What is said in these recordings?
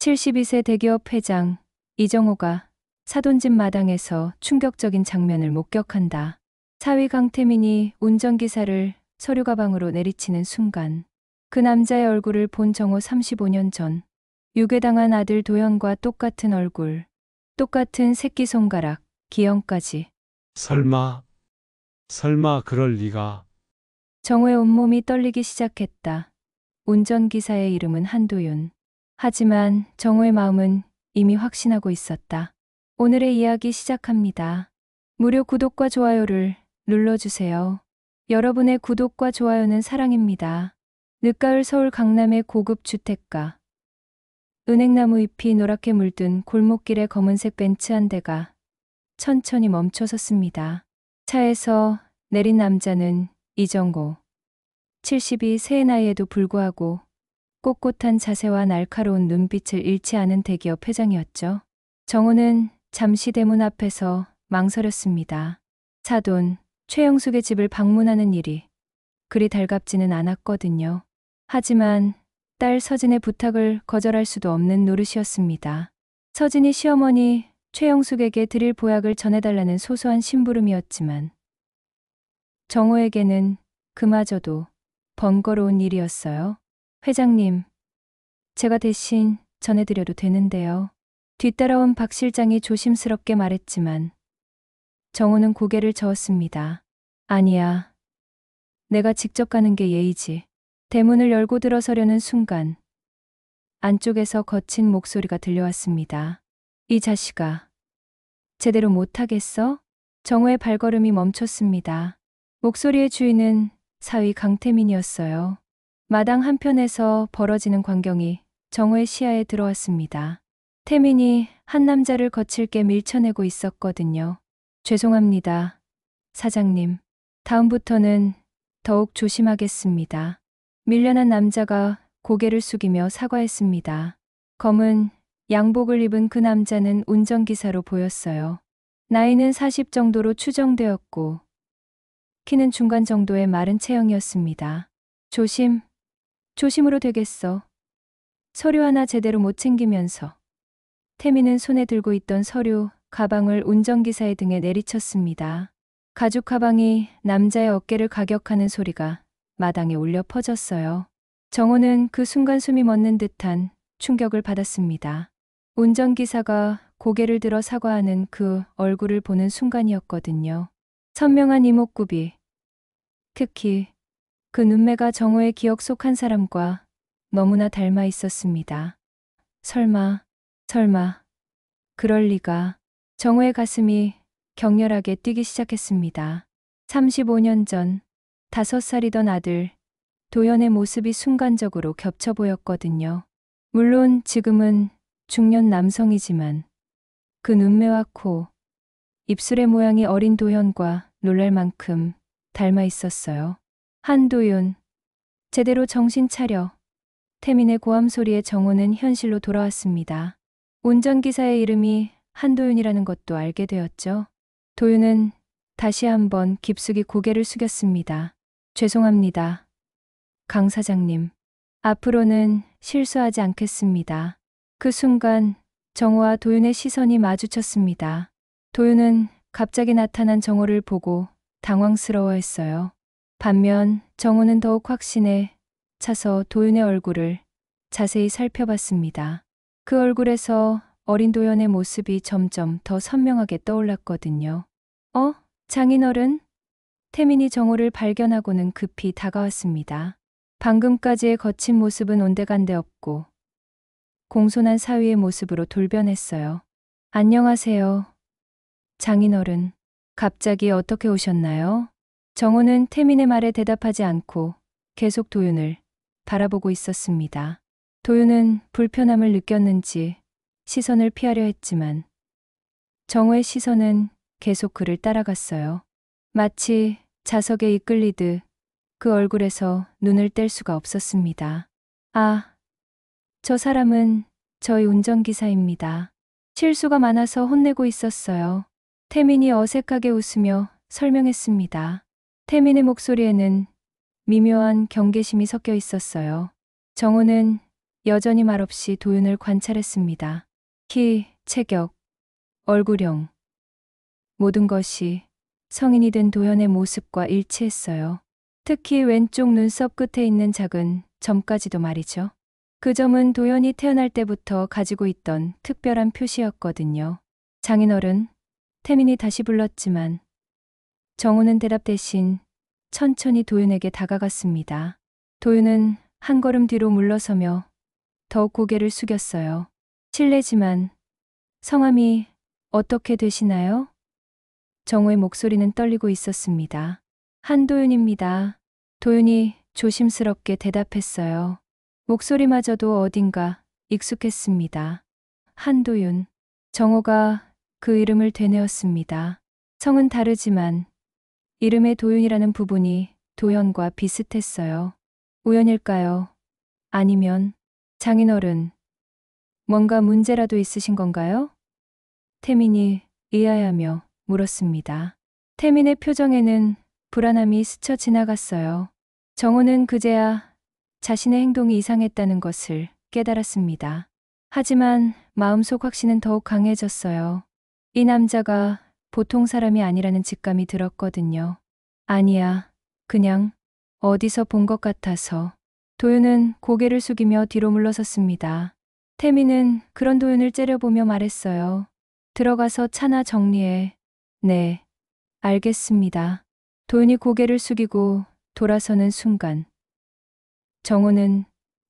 72세 대기업 회장 이정호가 사돈집 마당에서 충격적인 장면을 목격한다. 사위 강태민이 운전기사를 서류 가방으로 내리치는 순간 그 남자의 얼굴을 본 정호 35년 전 유괴당한 아들 도현과 똑같은 얼굴, 똑같은 새끼손가락, 기형까지. 설마 그럴 리가. 정호의 온몸이 떨리기 시작했다. 운전기사의 이름은 한도윤. 하지만 정호의 마음은 이미 확신하고 있었다. 오늘의 이야기 시작합니다. 무료 구독과 좋아요를 눌러주세요. 여러분의 구독과 좋아요는 사랑입니다. 늦가을 서울 강남의 고급 주택가. 은행나무 잎이 노랗게 물든 골목길에 검은색 벤츠 한 대가 천천히 멈춰 섰습니다. 차에서 내린 남자는 이정호. 72세의 나이에도 불구하고 꼿꼿한 자세와 날카로운 눈빛을 잃지 않은 대기업 회장이었죠. 정호는 잠시 대문 앞에서 망설였습니다. 사돈, 최영숙의 집을 방문하는 일이 그리 달갑지는 않았거든요. 하지만 딸 서진의 부탁을 거절할 수도 없는 노릇이었습니다. 서진이 시어머니 최영숙에게 드릴 보약을 전해달라는 소소한 심부름이었지만 정호에게는 그마저도 번거로운 일이었어요. 회장님, 제가 대신 전해드려도 되는데요. 뒤따라온 박 실장이 조심스럽게 말했지만 정호는 고개를 저었습니다. 아니야. 내가 직접 가는 게 예의지. 대문을 열고 들어서려는 순간 안쪽에서 거친 목소리가 들려왔습니다. 이 자식아, 제대로 못하겠어? 정호의 발걸음이 멈췄습니다. 목소리의 주인은 사위 강태민이었어요. 마당 한편에서 벌어지는 광경이 정호의 시야에 들어왔습니다. 태민이 한 남자를 거칠게 밀쳐내고 있었거든요. 죄송합니다, 사장님. 다음부터는 더욱 조심하겠습니다. 밀려난 남자가 고개를 숙이며 사과했습니다. 검은 양복을 입은 그 남자는 운전기사로 보였어요. 나이는 40 정도로 추정되었고 키는 중간 정도의 마른 체형이었습니다. 조심으로 되겠어. 서류 하나 제대로 못 챙기면서. 태민은 손에 들고 있던 서류 가방을 운전기사의 등에 내리쳤습니다. 가죽 가방이 남자의 어깨를 가격하는 소리가 마당에 울려 퍼졌어요. 정호는 그 순간 숨이 멎는 듯한 충격을 받았습니다. 운전기사가 고개를 들어 사과하는 그 얼굴을 보는 순간이었거든요. 선명한 이목구비. 특히 그 눈매가 정호의 기억 속 한 사람과 너무나 닮아 있었습니다. 설마, 그럴 리가. 정호의 가슴이 격렬하게 뛰기 시작했습니다. 35년 전 5살이던 아들 도연의 모습이 순간적으로 겹쳐 보였거든요. 물론 지금은 중년 남성이지만 그 눈매와 코, 입술의 모양이 어린 도연과 놀랄 만큼 닮아 있었어요. 한도윤, 제대로 정신 차려. 태민의 고함 소리에 정호는 현실로 돌아왔습니다. 운전기사의 이름이 한도윤이라는 것도 알게 되었죠. 도윤은 다시 한번 깊숙이 고개를 숙였습니다. 죄송합니다, 강 사장님. 앞으로는 실수하지 않겠습니다. 그 순간 정호와 도윤의 시선이 마주쳤습니다. 도윤은 갑자기 나타난 정호를 보고 당황스러워했어요. 반면 정호는 더욱 확신에 차서 도윤의 얼굴을 자세히 살펴봤습니다. 그 얼굴에서 어린 도연의 모습이 점점 더 선명하게 떠올랐거든요. 장인어른? 태민이 정호를 발견하고는 급히 다가왔습니다. 방금까지의 거친 모습은 온데간데 없고 공손한 사위의 모습으로 돌변했어요. 안녕하세요, 장인어른. 갑자기 어떻게 오셨나요? 정호는 태민의 말에 대답하지 않고 계속 도윤을 바라보고 있었습니다. 도윤은 불편함을 느꼈는지 시선을 피하려 했지만 정호의 시선은 계속 그를 따라갔어요. 마치 자석에 이끌리듯 그 얼굴에서 눈을 뗄 수가 없었습니다. 아, 저 사람은 저희 운전기사입니다. 실수가 많아서 혼내고 있었어요. 태민이 어색하게 웃으며 설명했습니다. 태민의 목소리에는 미묘한 경계심이 섞여 있었어요. 정호는 여전히 말없이 도윤을 관찰했습니다. 키, 체격, 얼굴형. 모든 것이 성인이 된 도연의 모습과 일치했어요. 특히 왼쪽 눈썹 끝에 있는 작은 점까지도 말이죠. 그 점은 도연이 태어날 때부터 가지고 있던 특별한 표시였거든요. 장인어른, 태민이 다시 불렀지만 정우는 대답 대신 천천히 도윤에게 다가갔습니다. 도윤은 한 걸음 뒤로 물러서며 더욱 고개를 숙였어요. 실례지만 성함이 어떻게 되시나요? 정우의 목소리는 떨리고 있었습니다. 한도윤입니다. 도윤이 조심스럽게 대답했어요. 목소리마저도 어딘가 익숙했습니다. 한도윤. 정우가 그 이름을 되뇌었습니다. 성은 다르지만 이름의 도윤이라는 부분이 도연과 비슷했어요. 우연일까요? 아니면 장인어른, 뭔가 문제라도 있으신 건가요? 태민이 의아해하며 물었습니다. 태민의 표정에는 불안함이 스쳐 지나갔어요. 정우는 그제야 자신의 행동이 이상했다는 것을 깨달았습니다. 하지만 마음속 확신은 더욱 강해졌어요. 이 남자가 보통 사람이 아니라는 직감이 들었거든요. 아니야, 그냥 어디서 본 것 같아서. 도윤은 고개를 숙이며 뒤로 물러섰습니다. 태민은 그런 도윤을 째려보며 말했어요. 들어가서 차나 정리해. 네, 알겠습니다. 도윤이 고개를 숙이고 돌아서는 순간 정우는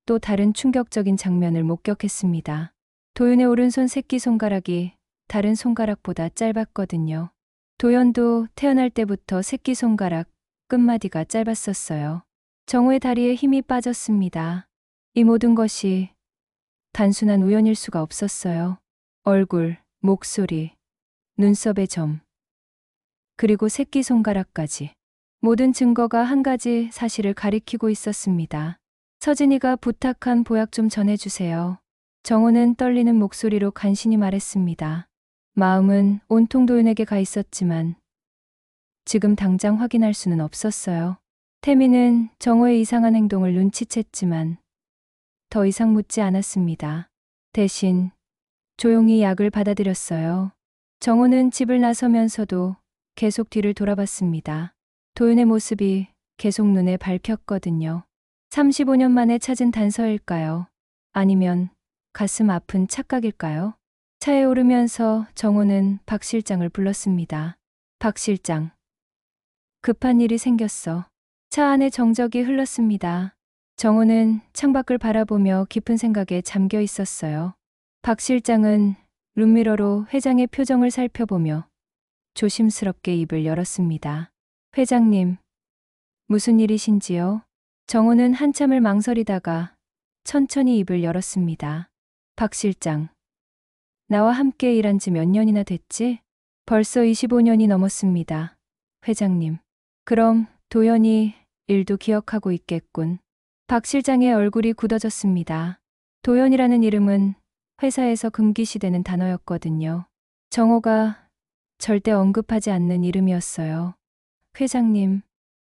또 다른 충격적인 장면을 목격했습니다. 도윤의 오른손 새끼손가락이 다른 손가락보다 짧았거든요. 도연도 태어날 때부터 새끼손가락 끝마디가 짧았었어요. 정우의 다리에 힘이 빠졌습니다. 이 모든 것이 단순한 우연일 수가 없었어요. 얼굴, 목소리, 눈썹의 점, 그리고 새끼손가락까지. 모든 증거가 한 가지 사실을 가리키고 있었습니다. 서진이가 부탁한 보약 좀 전해주세요. 정우는 떨리는 목소리로 간신히 말했습니다. 마음은 온통 도윤에게 가 있었지만 지금 당장 확인할 수는 없었어요. 태민은 정우의 이상한 행동을 눈치챘지만 더 이상 묻지 않았습니다. 대신 조용히 약을 받아들였어요. 정우는 집을 나서면서도 계속 뒤를 돌아봤습니다. 도윤의 모습이 계속 눈에 밟혔거든요. 35년 만에 찾은 단서일까요? 아니면 가슴 아픈 착각일까요? 차에 오르면서 정우는 박 실장을 불렀습니다. 박 실장. 급한 일이 생겼어. 차 안에 정적이 흘렀습니다. 정우는 창밖을 바라보며 깊은 생각에 잠겨 있었어요. 박 실장은 룸미러로 회장의 표정을 살펴보며 조심스럽게 입을 열었습니다. 회장님, 무슨 일이신지요? 정우는 한참을 망설이다가 천천히 입을 열었습니다. 박 실장, 나와 함께 일한 지 몇 년이나 됐지? 벌써 25년이 넘었습니다. 회장님, 그럼 도연이 일도 기억하고 있겠군. 박 실장의 얼굴이 굳어졌습니다. 도연이라는 이름은 회사에서 금기시되는 단어였거든요. 정호가 절대 언급하지 않는 이름이었어요. 회장님,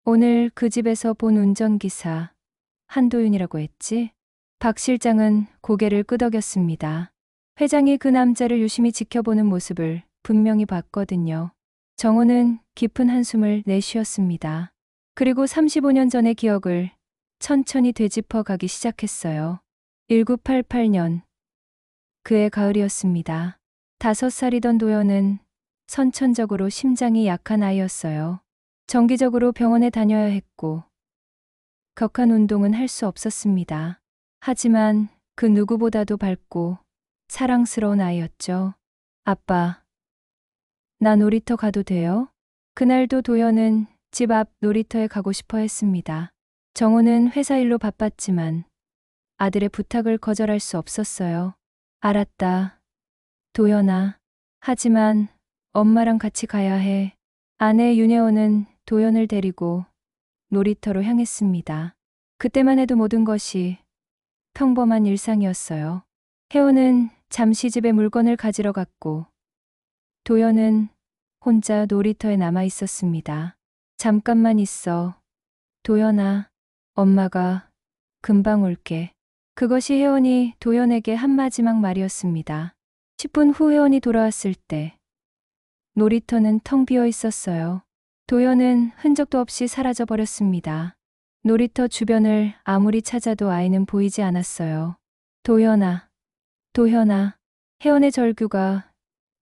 오늘 그 집에서 본 운전기사 한도윤이라고 했지? 박 실장은 고개를 끄덕였습니다. 회장이 그 남자를 유심히 지켜보는 모습을 분명히 봤거든요. 정호는 깊은 한숨을 내쉬었습니다. 그리고 35년 전의 기억을 천천히 되짚어 가기 시작했어요. 1988년, 그해 가을이었습니다. 5살이던 도연은 선천적으로 심장이 약한 아이였어요. 정기적으로 병원에 다녀야 했고 격한 운동은 할 수 없었습니다. 하지만 그 누구보다도 밝고 사랑스러운 아이였죠. 아빠, 나 놀이터 가도 돼요? 그날도 도연은 집 앞 놀이터에 가고 싶어 했습니다. 정우는 회사 일로 바빴지만 아들의 부탁을 거절할 수 없었어요. 알았다, 도연아. 하지만 엄마랑 같이 가야 해. 아내 윤혜원은 도연을 데리고 놀이터로 향했습니다. 그때만 해도 모든 것이 평범한 일상이었어요. 혜원은 잠시 집에 물건을 가지러 갔고 도연은 혼자 놀이터에 남아 있었습니다. 잠깐만 있어. 도연아, 엄마가 금방 올게. 그것이 혜원이 도연에게 한 마지막 말이었습니다. 10분 후 혜원이 돌아왔을 때 놀이터는 텅 비어 있었어요. 도연은 흔적도 없이 사라져 버렸습니다. 놀이터 주변을 아무리 찾아도 아이는 보이지 않았어요. 도연아, 도연아. 혜원의 절규가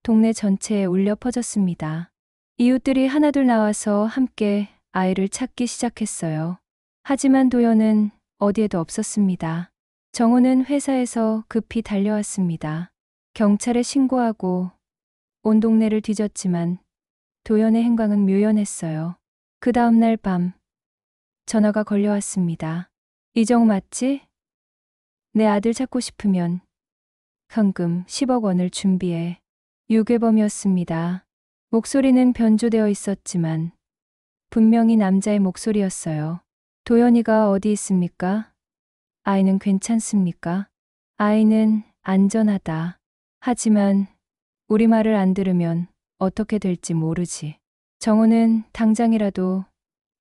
동네 전체에 울려 퍼졌습니다. 이웃들이 하나둘 나와서 함께 아이를 찾기 시작했어요. 하지만 도연은 어디에도 없었습니다. 정우는 회사에서 급히 달려왔습니다. 경찰에 신고하고 온 동네를 뒤졌지만 도연의 행방은 묘연했어요. 그 다음날 밤 전화가 걸려왔습니다. 이정우 맞지? 내 아들 찾고 싶으면 현금 10억 원을 준비해. 유괴범이었습니다. 목소리는 변조되어 있었지만 분명히 남자의 목소리였어요. 도연이가 어디 있습니까? 아이는 괜찮습니까? 아이는 안전하다. 하지만 우리 말을 안 들으면 어떻게 될지 모르지. 정우는 당장이라도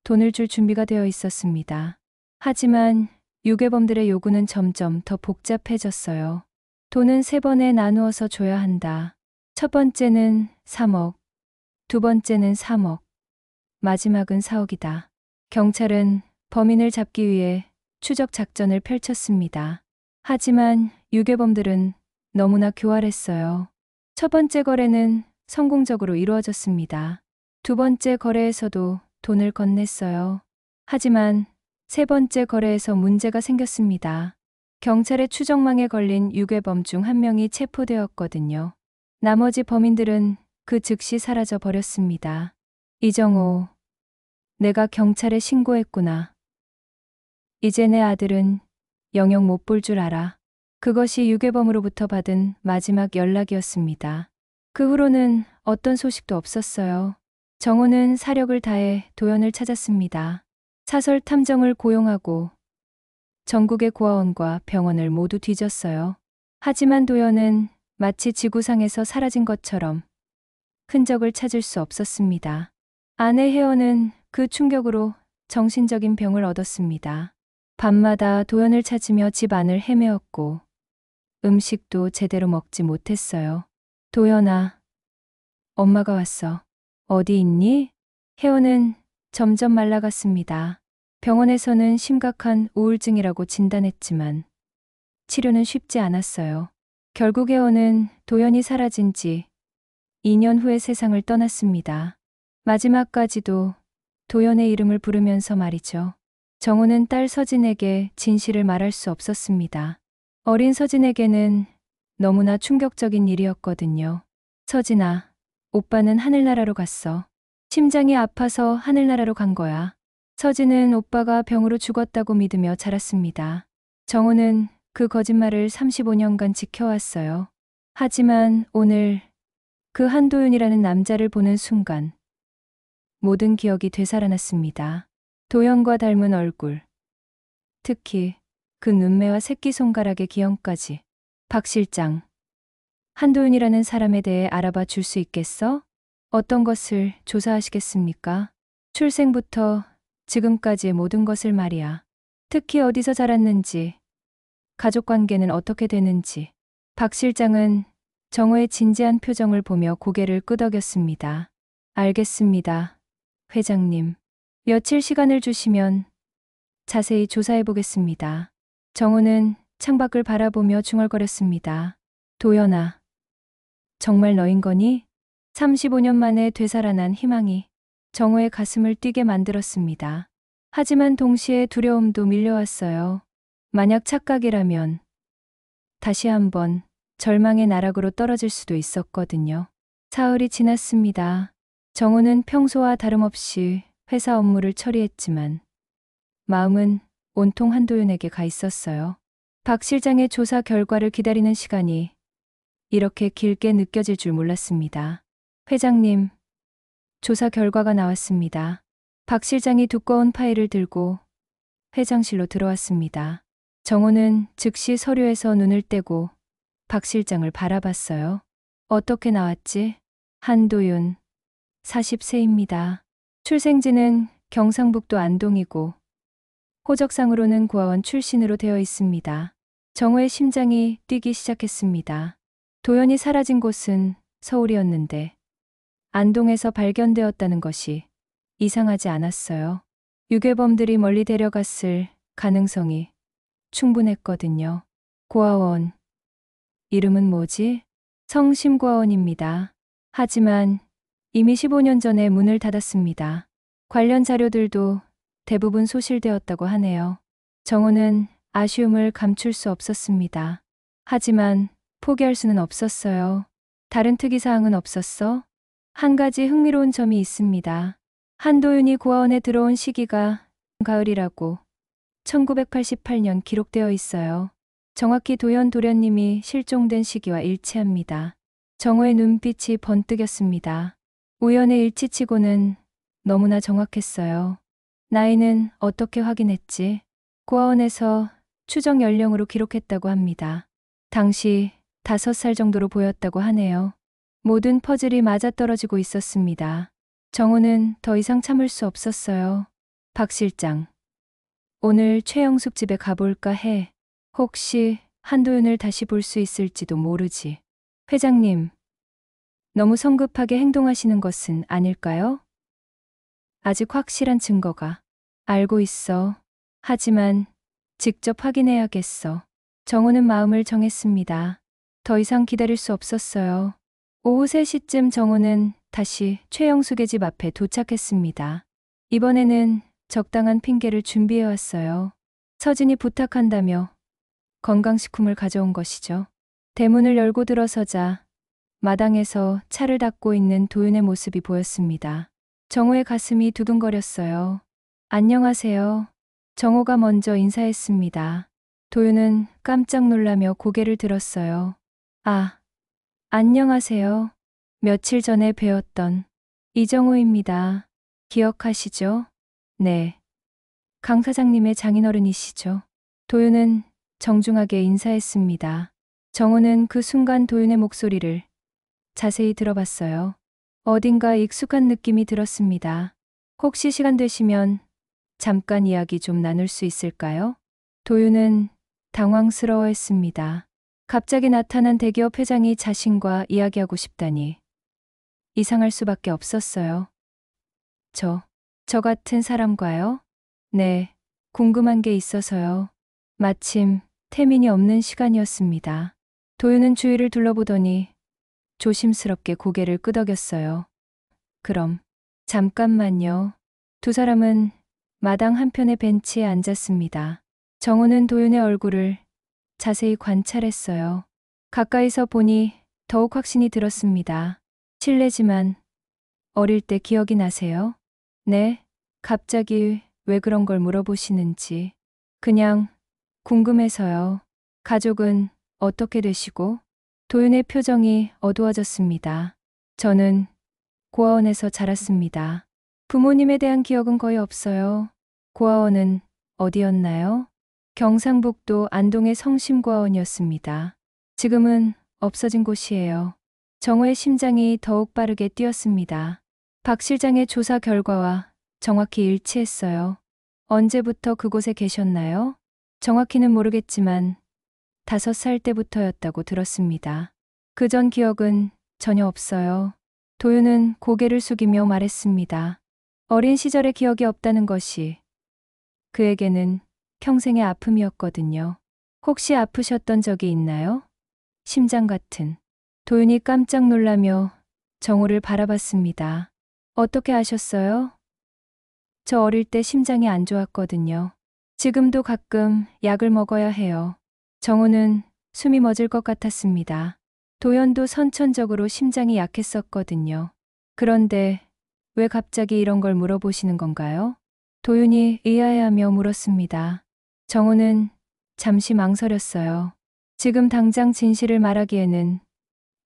돈을 줄 준비가 되어 있었습니다. 하지만 유괴범들의 요구는 점점 더 복잡해졌어요. 돈은 3번에 나누어서 줘야 한다. 첫 번째는 3억, 두 번째는 3억, 마지막은 4억이다. 경찰은 범인을 잡기 위해 추적 작전을 펼쳤습니다. 하지만 유괴범들은 너무나 교활했어요. 첫 번째 거래는 성공적으로 이루어졌습니다. 두 번째 거래에서도 돈을 건넸어요. 하지만 세 번째 거래에서 문제가 생겼습니다. 경찰의 추적망에 걸린 유괴범 중 한 명이 체포되었거든요. 나머지 범인들은 그 즉시 사라져 버렸습니다. 이정호, 내가 경찰에 신고했구나. 이제 내 아들은 영영 못 볼 줄 알아. 그것이 유괴범으로부터 받은 마지막 연락이었습니다. 그 후로는 어떤 소식도 없었어요. 정호는 사력을 다해 도연을 찾았습니다. 사설 탐정을 고용하고 전국의 고아원과 병원을 모두 뒤졌어요. 하지만 도연은 마치 지구상에서 사라진 것처럼 흔적을 찾을 수 없었습니다. 아내 혜원은 그 충격으로 정신적인 병을 얻었습니다. 밤마다 도연을 찾으며 집 안을 헤매었고 음식도 제대로 먹지 못했어요. 도연아, 엄마가 왔어. 어디 있니? 혜원은 점점 말라갔습니다. 병원에서는 심각한 우울증이라고 진단했지만 치료는 쉽지 않았어요. 결국 혜원은 도연이 사라진 지 2년 후에 세상을 떠났습니다. 마지막까지도 도연의 이름을 부르면서 말이죠. 정우는 딸 서진에게 진실을 말할 수 없었습니다. 어린 서진에게는 너무나 충격적인 일이었거든요. 서진아, 오빠는 하늘나라로 갔어. 심장이 아파서 하늘나라로 간 거야. 서진은 오빠가 병으로 죽었다고 믿으며 자랐습니다. 정우는 그 거짓말을 35년간 지켜왔어요. 하지만 오늘 그 한도윤이라는 남자를 보는 순간 모든 기억이 되살아났습니다. 도연과 닮은 얼굴, 특히 그 눈매와 새끼손가락의 기형까지. 박 실장, 한도윤이라는 사람에 대해 알아봐 줄 수 있겠어? 어떤 것을 조사하시겠습니까? 출생부터 지금까지의 모든 것을 말이야. 특히 어디서 자랐는지, 가족관계는 어떻게 되는지. 박 실장은 정호의 진지한 표정을 보며 고개를 끄덕였습니다. 알겠습니다, 회장님. 며칠 시간을 주시면 자세히 조사해 보겠습니다. 정호는 창밖을 바라보며 중얼거렸습니다. 도연아, 정말 너인 거니? 35년 만에 되살아난 희망이 정호의 가슴을 뛰게 만들었습니다. 하지만 동시에 두려움도 밀려왔어요. 만약 착각이라면 다시 한번 절망의 나락으로 떨어질 수도 있었거든요. 사흘이 지났습니다. 정호는 평소와 다름없이 회사 업무를 처리했지만 마음은 온통 한도윤에게 가 있었어요. 박 실장의 조사 결과를 기다리는 시간이 이렇게 길게 느껴질 줄 몰랐습니다. 회장님, 조사 결과가 나왔습니다. 박 실장이 두꺼운 파일을 들고 회장실로 들어왔습니다. 정호는 즉시 서류에서 눈을 떼고 박 실장을 바라봤어요. 어떻게 나왔지? 한도윤, 40세입니다. 출생지는 경상북도 안동이고 호적상으로는 고아원 출신으로 되어 있습니다. 정호의 심장이 뛰기 시작했습니다. 도연이 사라진 곳은 서울이었는데 안동에서 발견되었다는 것이 이상하지 않았어요. 유괴범들이 멀리 데려갔을 가능성이 충분했거든요. 고아원. 이름은 뭐지? 성심고아원입니다. 하지만 이미 15년 전에 문을 닫았습니다. 관련 자료들도 대부분 소실되었다고 하네요. 정호는 아쉬움을 감출 수 없었습니다. 하지만 포기할 수는 없었어요. 다른 특이사항은 없었어? 한 가지 흥미로운 점이 있습니다. 한도윤이 고아원에 들어온 시기가 가을이라고 1988년 기록되어 있어요. 정확히 도연 도련님이 실종된 시기와 일치합니다. 정호의 눈빛이 번뜩였습니다. 우연의 일치치고는 너무나 정확했어요. 나이는 어떻게 확인했지? 고아원에서 추정 연령으로 기록했다고 합니다. 당시 5살 정도로 보였다고 하네요. 모든 퍼즐이 맞아떨어지고 있었습니다. 정호는 더 이상 참을 수 없었어요. 박 실장, 오늘 최영숙 집에 가볼까 해. 혹시 한도윤을 다시 볼 수 있을지도 모르지. 회장님, 너무 성급하게 행동하시는 것은 아닐까요? 아직 확실한 증거가. 알고 있어. 하지만 직접 확인해야겠어. 정호는 마음을 정했습니다. 더 이상 기다릴 수 없었어요. 오후 3시쯤 정호는 다시 최영숙의 집 앞에 도착했습니다. 이번에는 적당한 핑계를 준비해왔어요. 서진이 부탁한다며 건강식품을 가져온 것이죠. 대문을 열고 들어서자 마당에서 차를 닦고 있는 도윤의 모습이 보였습니다. 정호의 가슴이 두근거렸어요. 안녕하세요. 정호가 먼저 인사했습니다. 도윤은 깜짝 놀라며 고개를 들었어요. 아, 안녕하세요. 며칠 전에 뵈었던 이정호입니다. 기억하시죠? 네. 강 사장님의 장인어른이시죠. 도윤은 정중하게 인사했습니다. 정호는 그 순간 도윤의 목소리를 자세히 들어봤어요. 어딘가 익숙한 느낌이 들었습니다. 혹시 시간 되시면 잠깐 이야기 좀 나눌 수 있을까요? 도윤은 당황스러워했습니다. 갑자기 나타난 대기업 회장이 자신과 이야기하고 싶다니 이상할 수밖에 없었어요. 저 같은 사람과요? 네, 궁금한 게 있어서요. 마침 태민이 없는 시간이었습니다. 도윤은 주위를 둘러보더니 조심스럽게 고개를 끄덕였어요. 그럼, 잠깐만요. 두 사람은 마당 한편의 벤치에 앉았습니다. 정호는 도윤의 얼굴을 자세히 관찰했어요. 가까이서 보니 더욱 확신이 들었습니다. 실례지만 어릴 때 기억이 나세요? 네, 갑자기 왜 그런 걸 물어보시는지. 그냥 궁금해서요. 가족은 어떻게 되시고? 도윤의 표정이 어두워졌습니다. 저는 고아원에서 자랐습니다. 부모님에 대한 기억은 거의 없어요. 고아원은 어디였나요? 경상북도 안동의 성심고아원이었습니다. 지금은 없어진 곳이에요. 정호의 심장이 더욱 빠르게 뛰었습니다. 박 실장의 조사 결과와 정확히 일치했어요. 언제부터 그곳에 계셨나요? 정확히는 모르겠지만 5살 때부터였다고 들었습니다. 그전 기억은 전혀 없어요. 도윤은 고개를 숙이며 말했습니다. 어린 시절의 기억이 없다는 것이 그에게는 평생의 아픔이었거든요. 혹시 아프셨던 적이 있나요? 심장 같은. 도윤이 깜짝 놀라며 정호를 바라봤습니다. 어떻게 아셨어요? 저 어릴 때 심장이 안 좋았거든요. 지금도 가끔 약을 먹어야 해요. 정호는 숨이 멎을 것 같았습니다. 도연도 선천적으로 심장이 약했었거든요. 그런데 왜 갑자기 이런 걸 물어보시는 건가요? 도윤이 의아해하며 물었습니다. 정호는 잠시 망설였어요. 지금 당장 진실을 말하기에는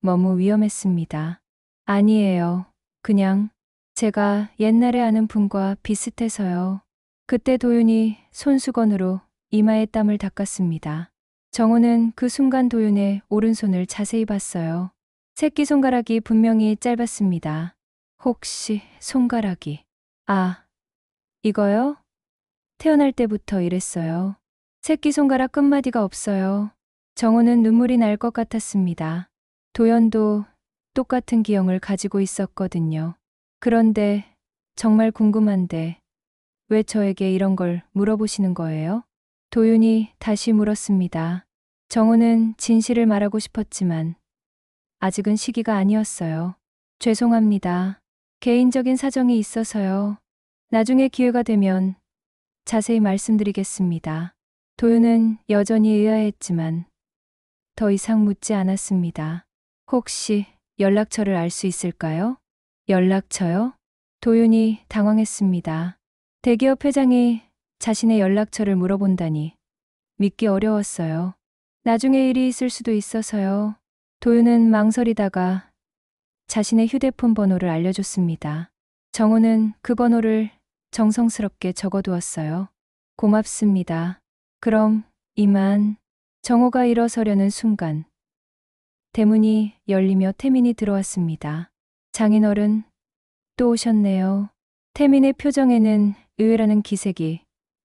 너무 위험했습니다. 아니에요. 그냥 제가 옛날에 아는 분과 비슷해서요. 그때 도윤이 손수건으로 이마에 땀을 닦았습니다. 정호는 그 순간 도윤의 오른손을 자세히 봤어요. 새끼손가락이 분명히 짧았습니다. 혹시 손가락이... 아, 이거요? 태어날 때부터 이랬어요. 새끼손가락 끝마디가 없어요. 정호는 눈물이 날 것 같았습니다. 도연도 똑같은 기형을 가지고 있었거든요. 그런데 정말 궁금한데 왜 저에게 이런 걸 물어보시는 거예요? 도윤이 다시 물었습니다. 정호는 진실을 말하고 싶었지만 아직은 시기가 아니었어요. 죄송합니다. 개인적인 사정이 있어서요. 나중에 기회가 되면 자세히 말씀드리겠습니다. 도윤은 여전히 의아했지만 더 이상 묻지 않았습니다. 혹시 연락처를 알 수 있을까요? 연락처요? 도윤이 당황했습니다. 대기업 회장이 자신의 연락처를 물어본다니 믿기 어려웠어요. 나중에 일이 있을 수도 있어서요. 도윤은 망설이다가 자신의 휴대폰 번호를 알려줬습니다. 정호는 그 번호를 정성스럽게 적어두었어요. 고맙습니다. 그럼 이만. 정호가 일어서려는 순간 대문이 열리며 태민이 들어왔습니다. 장인어른, 또 오셨네요. 태민의 표정에는 의외라는 기색이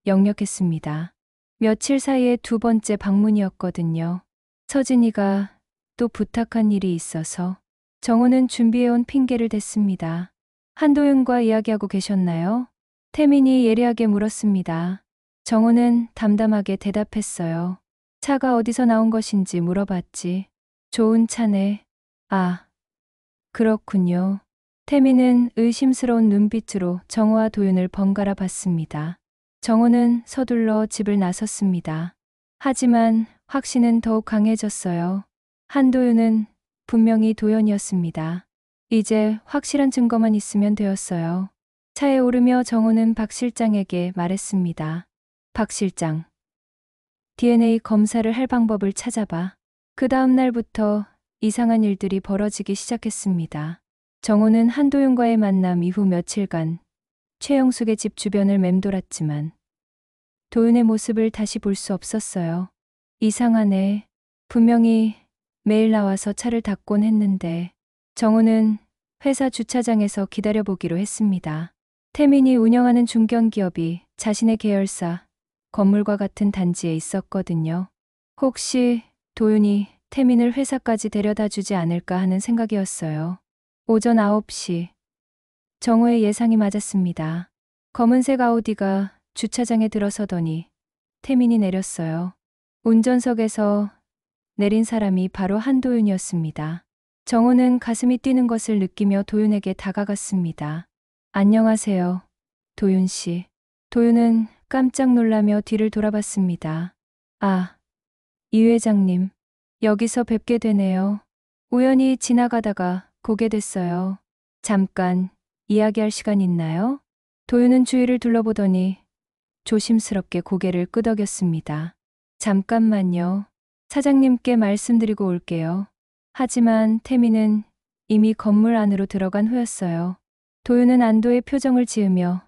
역력했습니다. 며칠 사이에 두 번째 방문이었거든요. 서진이가 또 부탁한 일이 있어서 정호는 준비해온 핑계를 댔습니다. 한도윤과 이야기하고 계셨나요? 태민이 예리하게 물었습니다. 정호는 담담하게 대답했어요. 차가 어디서 나온 것인지 물어봤지. 좋은 차네. 아, 그렇군요. 태민은 의심스러운 눈빛으로 정호와 도윤을 번갈아 봤습니다. 정호는 서둘러 집을 나섰습니다. 하지만 확신은 더욱 강해졌어요. 한도윤은 분명히 도연이었습니다. 이제 확실한 증거만 있으면 되었어요. 차에 오르며 정호는 박 실장에게 말했습니다. 박 실장, DNA 검사를 할 방법을 찾아봐. 그 다음 날부터 이상한 일들이 벌어지기 시작했습니다. 정호는 한도윤과의 만남 이후 며칠간 최영숙의 집 주변을 맴돌았지만 도윤의 모습을 다시 볼 수 없었어요. 이상하네. 분명히 매일 나와서 차를 닦곤 했는데. 정호는 회사 주차장에서 기다려보기로 했습니다. 태민이 운영하는 중견기업이 자신의 계열사 건물과 같은 단지에 있었거든요. 혹시 도윤이 태민을 회사까지 데려다 주지 않을까 하는 생각이었어요. 오전 9시. 정호의 예상이 맞았습니다. 검은색 아우디가 주차장에 들어서더니 태민이 내렸어요. 운전석에서 내린 사람이 바로 한도윤이었습니다. 정호는 가슴이 뛰는 것을 느끼며 도윤에게 다가갔습니다. 안녕하세요, 도윤 씨. 도윤은 깜짝 놀라며 뒤를 돌아봤습니다. 아, 이 회장님. 여기서 뵙게 되네요. 우연히 지나가다가 보게 됐어요. 잠깐 이야기할 시간 있나요? 도윤은 주위를 둘러보더니 조심스럽게 고개를 끄덕였습니다. 잠깐만요. 사장님께 말씀드리고 올게요. 하지만 태민은 이미 건물 안으로 들어간 후였어요. 도윤은 안도의 표정을 지으며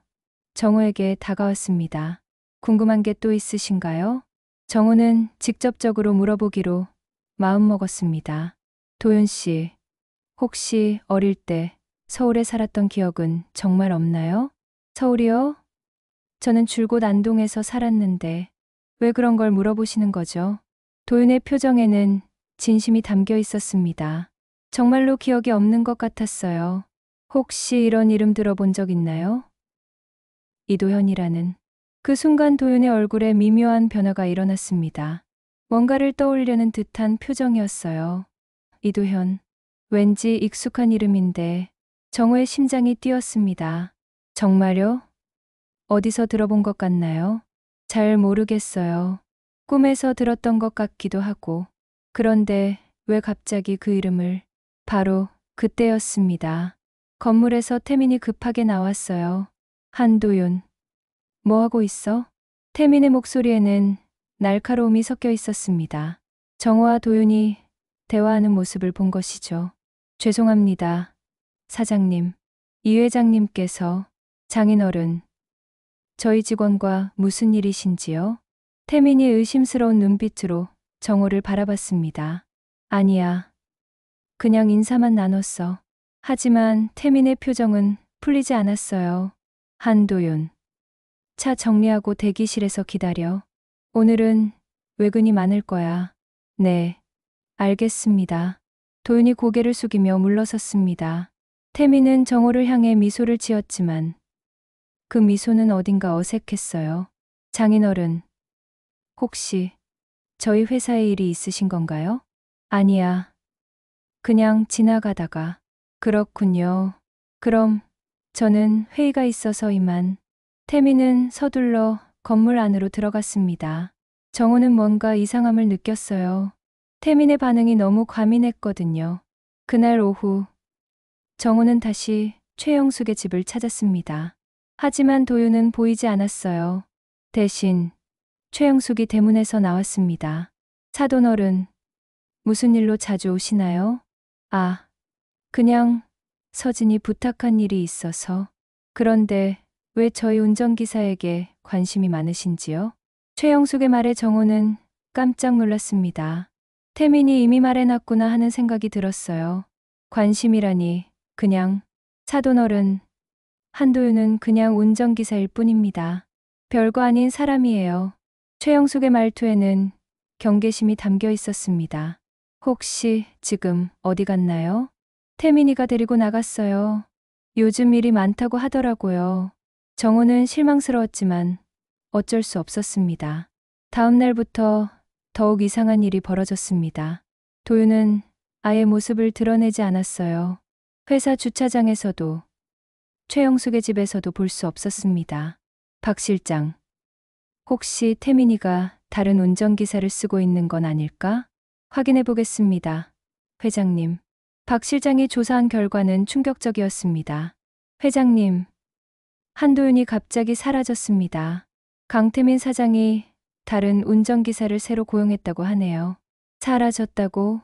정호에게 다가왔습니다. 궁금한 게 또 있으신가요? 정호는 직접적으로 물어보기로 마음먹었습니다. 도윤 씨, 혹시 어릴 때 서울에 살았던 기억은 정말 없나요? 서울이요? 저는 줄곧 안동에서 살았는데 왜 그런 걸 물어보시는 거죠? 도윤의 표정에는 진심이 담겨 있었습니다. 정말로 기억이 없는 것 같았어요. 혹시 이런 이름 들어본 적 있나요? 이도현이라는. 그 순간 도윤의 얼굴에 미묘한 변화가 일어났습니다. 뭔가를 떠올려는 듯한 표정이었어요. 이도현. 왠지 익숙한 이름인데 정호의 심장이 뛰었습니다. 정말요? 어디서 들어본 것 같나요? 잘 모르겠어요. 꿈에서 들었던 것 같기도 하고. 그런데 왜 갑자기 그 이름을? 바로 그때였습니다. 건물에서 태민이 급하게 나왔어요. 한도윤. 뭐 하고 있어? 태민의 목소리에는 날카로움이 섞여 있었습니다. 정호와 도윤이 대화하는 모습을 본 것이죠. 죄송합니다. 사장님. 이 회장님께서. 장인어른. 저희 직원과 무슨 일이신지요? 태민이 의심스러운 눈빛으로 정호를 바라봤습니다. 아니야. 그냥 인사만 나눴어. 하지만 태민의 표정은 풀리지 않았어요. 한도윤. 차 정리하고 대기실에서 기다려. 오늘은 외근이 많을 거야. 네, 알겠습니다. 도윤이 고개를 숙이며 물러섰습니다. 태민은 정호를 향해 미소를 지었지만 그 미소는 어딘가 어색했어요. 장인어른, 혹시 저희 회사에 일이 있으신 건가요? 아니야. 그냥 지나가다가. 그렇군요. 그럼 저는 회의가 있어서 이만. 태민은 서둘러 건물 안으로 들어갔습니다. 정호는 뭔가 이상함을 느꼈어요. 태민의 반응이 너무 과민했거든요. 그날 오후 정호는 다시 최영숙의 집을 찾았습니다. 하지만 도윤은 보이지 않았어요. 대신 최영숙이 대문에서 나왔습니다. 사돈어른, 무슨 일로 자주 오시나요? 아, 그냥 서진이 부탁한 일이 있어서. 그런데 왜 저희 운전기사에게 관심이 많으신지요? 최영숙의 말에 정호는 깜짝 놀랐습니다. 태민이 이미 말해놨구나 하는 생각이 들었어요. 관심이라니, 그냥. 사돈어른, 한도윤은 그냥 운전기사일 뿐입니다. 별거 아닌 사람이에요. 최영숙의 말투에는 경계심이 담겨 있었습니다. 혹시 지금 어디 갔나요? 태민이가 데리고 나갔어요. 요즘 일이 많다고 하더라고요. 정호는 실망스러웠지만 어쩔 수 없었습니다. 다음 날부터 더욱 이상한 일이 벌어졌습니다. 도윤은 아예 모습을 드러내지 않았어요. 회사 주차장에서도 최영숙의 집에서도 볼 수 없었습니다. 박 실장, 혹시 태민이가 다른 운전기사를 쓰고 있는 건 아닐까? 확인해 보겠습니다. 회장님. 박 실장이 조사한 결과는 충격적이었습니다. 회장님, 한도윤이 갑자기 사라졌습니다. 강태민 사장이 다른 운전기사를 새로 고용했다고 하네요. 사라졌다고?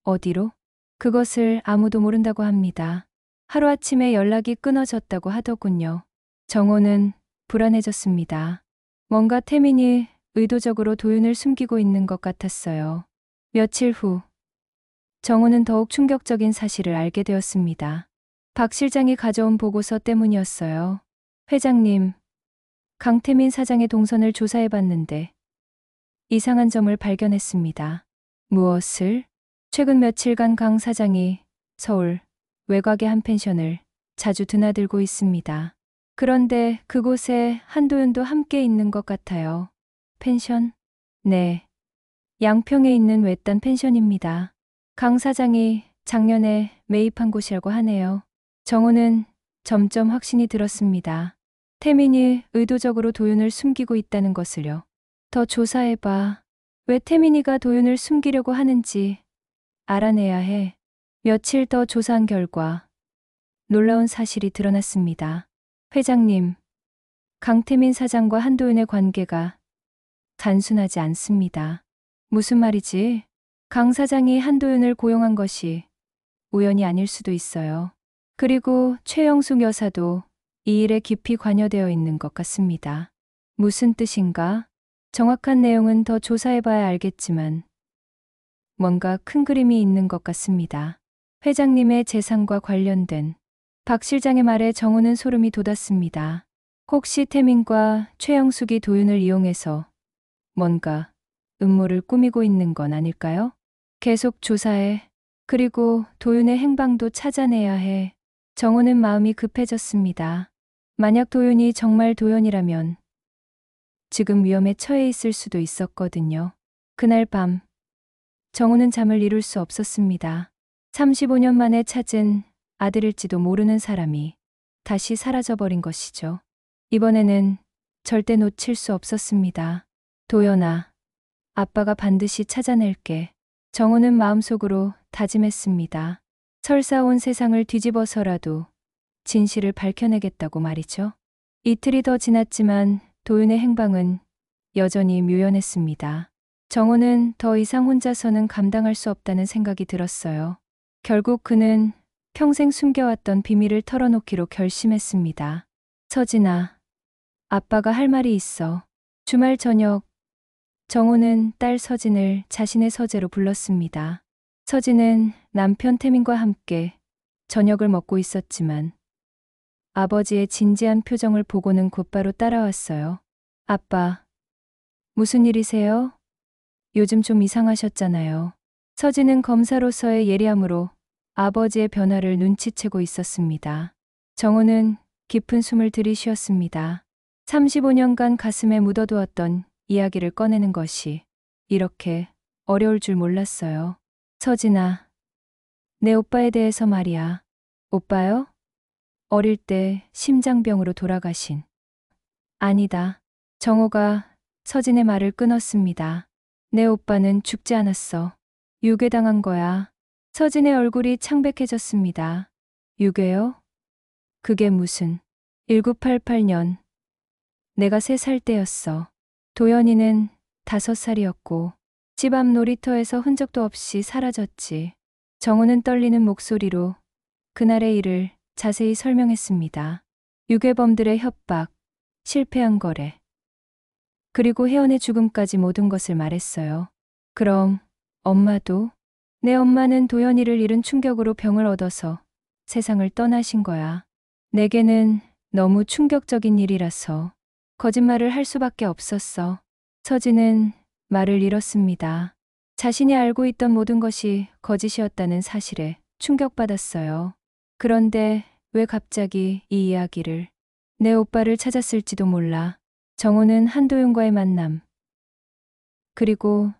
어디로? 그것을 아무도 모른다고 합니다. 하루아침에 연락이 끊어졌다고 하더군요. 정호는 불안해졌습니다. 뭔가 태민이 의도적으로 도윤을 숨기고 있는 것 같았어요. 며칠 후, 정호는 더욱 충격적인 사실을 알게 되었습니다. 박 실장이 가져온 보고서 때문이었어요. 회장님, 강태민 사장의 동선을 조사해봤는데 이상한 점을 발견했습니다. 무엇을? 최근 며칠간 강 사장이 서울 외곽의 한 펜션을 자주 드나들고 있습니다. 그런데 그곳에 한도윤도 함께 있는 것 같아요. 펜션? 네. 양평에 있는 외딴 펜션입니다. 강 사장이 작년에 매입한 곳이라고 하네요. 정호는 점점 확신이 들었습니다. 태민이 의도적으로 도윤을 숨기고 있다는 것을요. 더 조사해봐. 왜 태민이가 도윤을 숨기려고 하는지 알아내야 해. 며칠 더 조사한 결과 놀라운 사실이 드러났습니다. 회장님, 강태민 사장과 한도윤의 관계가 단순하지 않습니다. 무슨 말이지? 강 사장이 한도윤을 고용한 것이 우연이 아닐 수도 있어요. 그리고 최영숙 여사도 이 일에 깊이 관여되어 있는 것 같습니다. 무슨 뜻인가? 정확한 내용은 더 조사해봐야 알겠지만 뭔가 큰 그림이 있는 것 같습니다. 회장님의 재산과 관련된 박 실장의 말에 정호는 소름이 돋았습니다. 혹시 태민과 최영숙이 도윤을 이용해서 뭔가 음모를 꾸미고 있는 건 아닐까요? 계속 조사해. 그리고 도윤의 행방도 찾아내야 해. 정호는 마음이 급해졌습니다. 만약 도윤이 정말 도연이라면 지금 위험에 처해 있을 수도 있었거든요. 그날 밤 정호는 잠을 이룰 수 없었습니다. 35년 만에 찾은 아들일지도 모르는 사람이 다시 사라져버린 것이죠. 이번에는 절대 놓칠 수 없었습니다. 도연아, 아빠가 반드시 찾아낼게. 정호는 마음속으로 다짐했습니다. 설사 온 세상을 뒤집어서라도 진실을 밝혀내겠다고 말이죠. 이틀이 더 지났지만 도윤의 행방은 여전히 묘연했습니다. 정호는 더 이상 혼자서는 감당할 수 없다는 생각이 들었어요. 결국 그는 평생 숨겨왔던 비밀을 털어놓기로 결심했습니다. 서진아, 아빠가 할 말이 있어. 주말 저녁, 정호는 딸 서진을 자신의 서재로 불렀습니다. 서진은 남편 태민과 함께 저녁을 먹고 있었지만 아버지의 진지한 표정을 보고는 곧바로 따라왔어요. 아빠, 무슨 일이세요? 요즘 좀 이상하셨잖아요. 서진은 검사로서의 예리함으로 아버지의 변화를 눈치채고 있었습니다. 정호는 깊은 숨을 들이쉬었습니다. 35년간 가슴에 묻어두었던 이야기를 꺼내는 것이 이렇게 어려울 줄 몰랐어요. 서진아, 내 오빠에 대해서 말이야. 오빠요? 어릴 때 심장병으로 돌아가신. 아니다. 정호가 서진의 말을 끊었습니다. 내 오빠는 죽지 않았어. 유괴당한 거야. 서진의 얼굴이 창백해졌습니다. 유괴요? 그게 무슨. 1988년. 내가 3살 때였어. 도연이는 5살이었고 집 앞 놀이터에서 흔적도 없이 사라졌지. 정호는 떨리는 목소리로 그날의 일을 자세히 설명했습니다. 유괴범들의 협박, 실패한 거래. 그리고 혜원의 죽음까지 모든 것을 말했어요. 그럼 엄마도? 내 엄마는 도연이를 잃은 충격으로 병을 얻어서 세상을 떠나신 거야. 내게는 너무 충격적인 일이라서 거짓말을 할 수밖에 없었어. 서진은 말을 잃었습니다. 자신이 알고 있던 모든 것이 거짓이었다는 사실에 충격받았어요. 그런데 왜 갑자기 이 이야기를. 내 오빠를 찾았을지도 몰라. 정호는 한도윤과의 만남, 그리고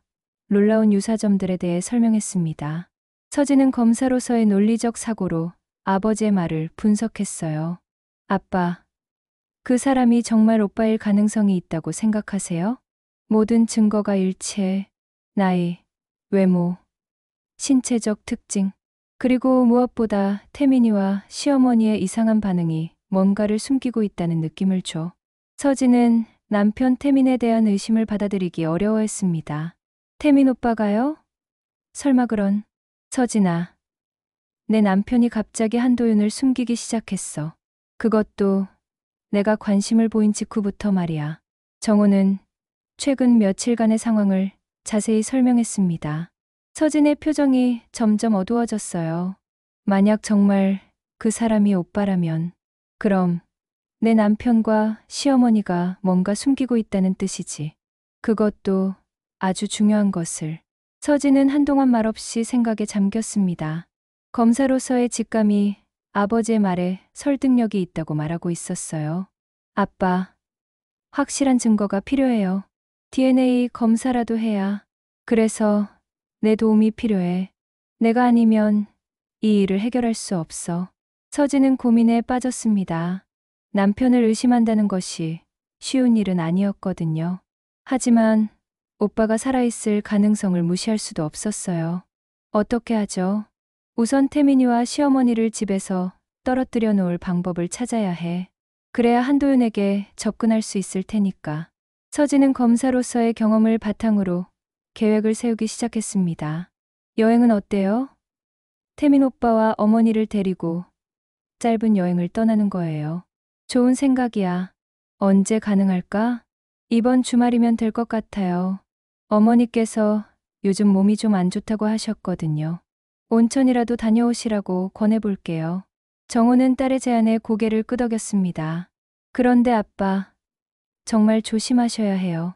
놀라운 유사점들에 대해 설명했습니다. 서진은 검사로서의 논리적 사고로 아버지의 말을 분석했어요. 아빠, 그 사람이 정말 오빠일 가능성이 있다고 생각하세요? 모든 증거가 일치해. 나이, 외모, 신체적 특징, 그리고 무엇보다 태민이와 시어머니의 이상한 반응이 뭔가를 숨기고 있다는 느낌을 줘. 서진은 남편 태민에 대한 의심을 받아들이기 어려워했습니다. 태민 오빠가요? 설마 그런. 서진아, 내 남편이 갑자기 한도윤을 숨기기 시작했어. 그것도 내가 관심을 보인 직후부터 말이야. 정호는 최근 며칠간의 상황을 자세히 설명했습니다. 서진의 표정이 점점 어두워졌어요. 만약 정말 그 사람이 오빠라면, 그럼 내 남편과 시어머니가 뭔가 숨기고 있다는 뜻이지. 그것도 아주 중요한 것을. 서진은 한동안 말없이 생각에 잠겼습니다. 검사로서의 직감이 아버지의 말에 설득력이 있다고 말하고 있었어요. 아빠, 확실한 증거가 필요해요. DNA 검사라도 해야. 그래서 내 도움이 필요해. 내가 아니면 이 일을 해결할 수 없어. 서진은 고민에 빠졌습니다. 남편을 의심한다는 것이 쉬운 일은 아니었거든요. 하지만 오빠가 살아있을 가능성을 무시할 수도 없었어요. 어떻게 하죠? 우선 태민이와 시어머니를 집에서 떨어뜨려 놓을 방법을 찾아야 해. 그래야 한도윤에게 접근할 수 있을 테니까. 서진은 검사로서의 경험을 바탕으로 계획을 세우기 시작했습니다. 여행은 어때요? 태민 오빠와 어머니를 데리고 짧은 여행을 떠나는 거예요. 좋은 생각이야. 언제 가능할까? 이번 주말이면 될 것 같아요. 어머니께서 요즘 몸이 좀 안 좋다고 하셨거든요. 온천이라도 다녀오시라고 권해볼게요. 정호는 딸의 제안에 고개를 끄덕였습니다. 그런데 아빠, 정말 조심하셔야 해요.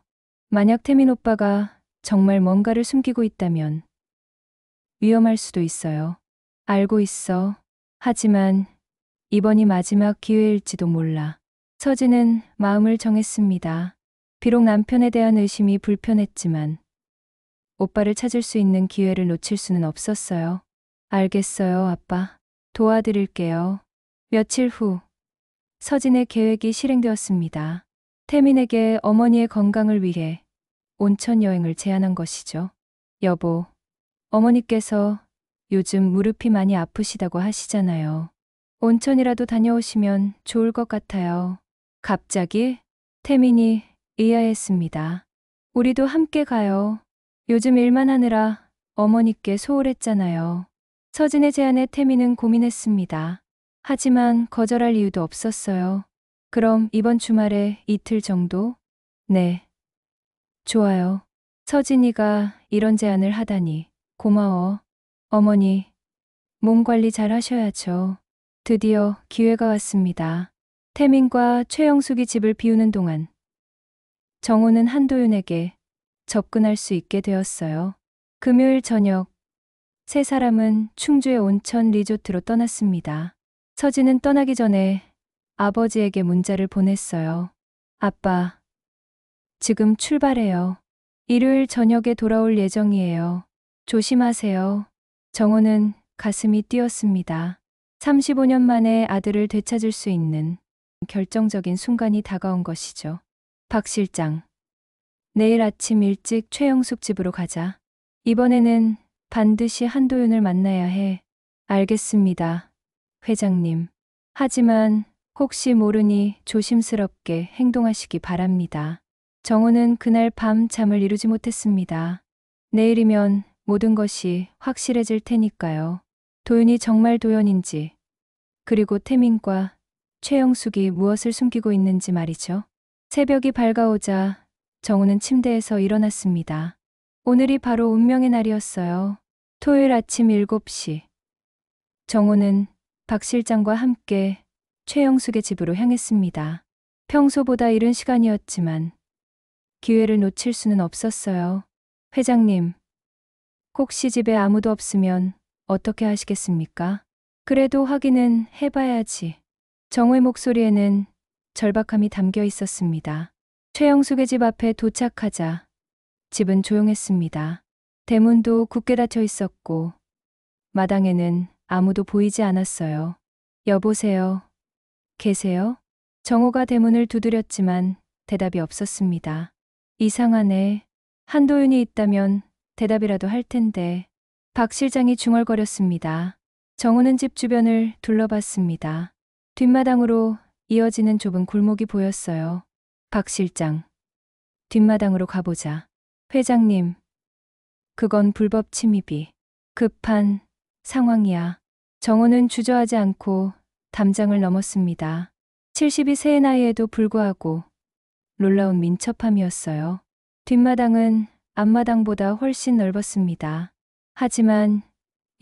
만약 태민 오빠가 정말 뭔가를 숨기고 있다면 위험할 수도 있어요. 알고 있어. 하지만 이번이 마지막 기회일지도 몰라. 서진은 마음을 정했습니다. 비록 남편에 대한 의심이 불편했지만 오빠를 찾을 수 있는 기회를 놓칠 수는 없었어요. 알겠어요, 아빠. 도와드릴게요. 며칠 후 서진의 계획이 실행되었습니다. 태민에게 어머니의 건강을 위해 온천 여행을 제안한 것이죠. 여보, 어머니께서 요즘 무릎이 많이 아프시다고 하시잖아요. 온천이라도 다녀오시면 좋을 것 같아요. 갑자기 태민이 의아했습니다. 우리도 함께 가요. 요즘 일만 하느라 어머니께 소홀했잖아요. 서진의 제안에 태민은 고민했습니다. 하지만 거절할 이유도 없었어요. 그럼 이번 주말에 이틀 정도? 네. 좋아요. 서진이가 이런 제안을 하다니 고마워. 어머니, 몸 관리 잘 하셔야죠. 드디어 기회가 왔습니다. 태민과 최영숙이 집을 비우는 동안 정호는 한도윤에게 접근할 수 있게 되었어요. 금요일 저녁, 세 사람은 충주의 온천 리조트로 떠났습니다. 서진은 떠나기 전에 아버지에게 문자를 보냈어요. 아빠, 지금 출발해요. 일요일 저녁에 돌아올 예정이에요. 조심하세요. 정호는 가슴이 뛰었습니다. 35년 만에 아들을 되찾을 수 있는 결정적인 순간이 다가온 것이죠. 박 실장, 내일 아침 일찍 최영숙 집으로 가자. 이번에는 반드시 한도윤을 만나야 해. 알겠습니다, 회장님. 하지만 혹시 모르니 조심스럽게 행동하시기 바랍니다. 정호는 그날 밤 잠을 이루지 못했습니다. 내일이면 모든 것이 확실해질 테니까요. 도윤이 정말 도연인지, 그리고 태민과 최영숙이 무엇을 숨기고 있는지 말이죠. 새벽이 밝아오자 정우는 침대에서 일어났습니다. 오늘이 바로 운명의 날이었어요. 토요일 아침 7시. 정우는 박 실장과 함께 최영숙의 집으로 향했습니다. 평소보다 이른 시간이었지만 기회를 놓칠 수는 없었어요. 회장님, 혹시 집에 아무도 없으면 어떻게 하시겠습니까? 그래도 확인은 해봐야지. 정우의 목소리에는 절박함이 담겨 있었습니다. 최영숙의 집 앞에 도착하자 집은 조용했습니다. 대문도 굳게 닫혀 있었고 마당에는 아무도 보이지 않았어요. 여보세요? 계세요? 정우가 대문을 두드렸지만 대답이 없었습니다. 이상하네. 한도윤이 있다면 대답이라도 할 텐데. 박 실장이 중얼거렸습니다. 정우는 집 주변을 둘러봤습니다. 뒷마당으로 이어지는 좁은 골목이 보였어요. 박 실장, 뒷마당으로 가보자. 회장님, 그건 불법 침입이 급한 상황이야. 정우는 주저하지 않고 담장을 넘었습니다. 72세의 나이에도 불구하고 놀라운 민첩함이었어요. 뒷마당은 앞마당보다 훨씬 넓었습니다. 하지만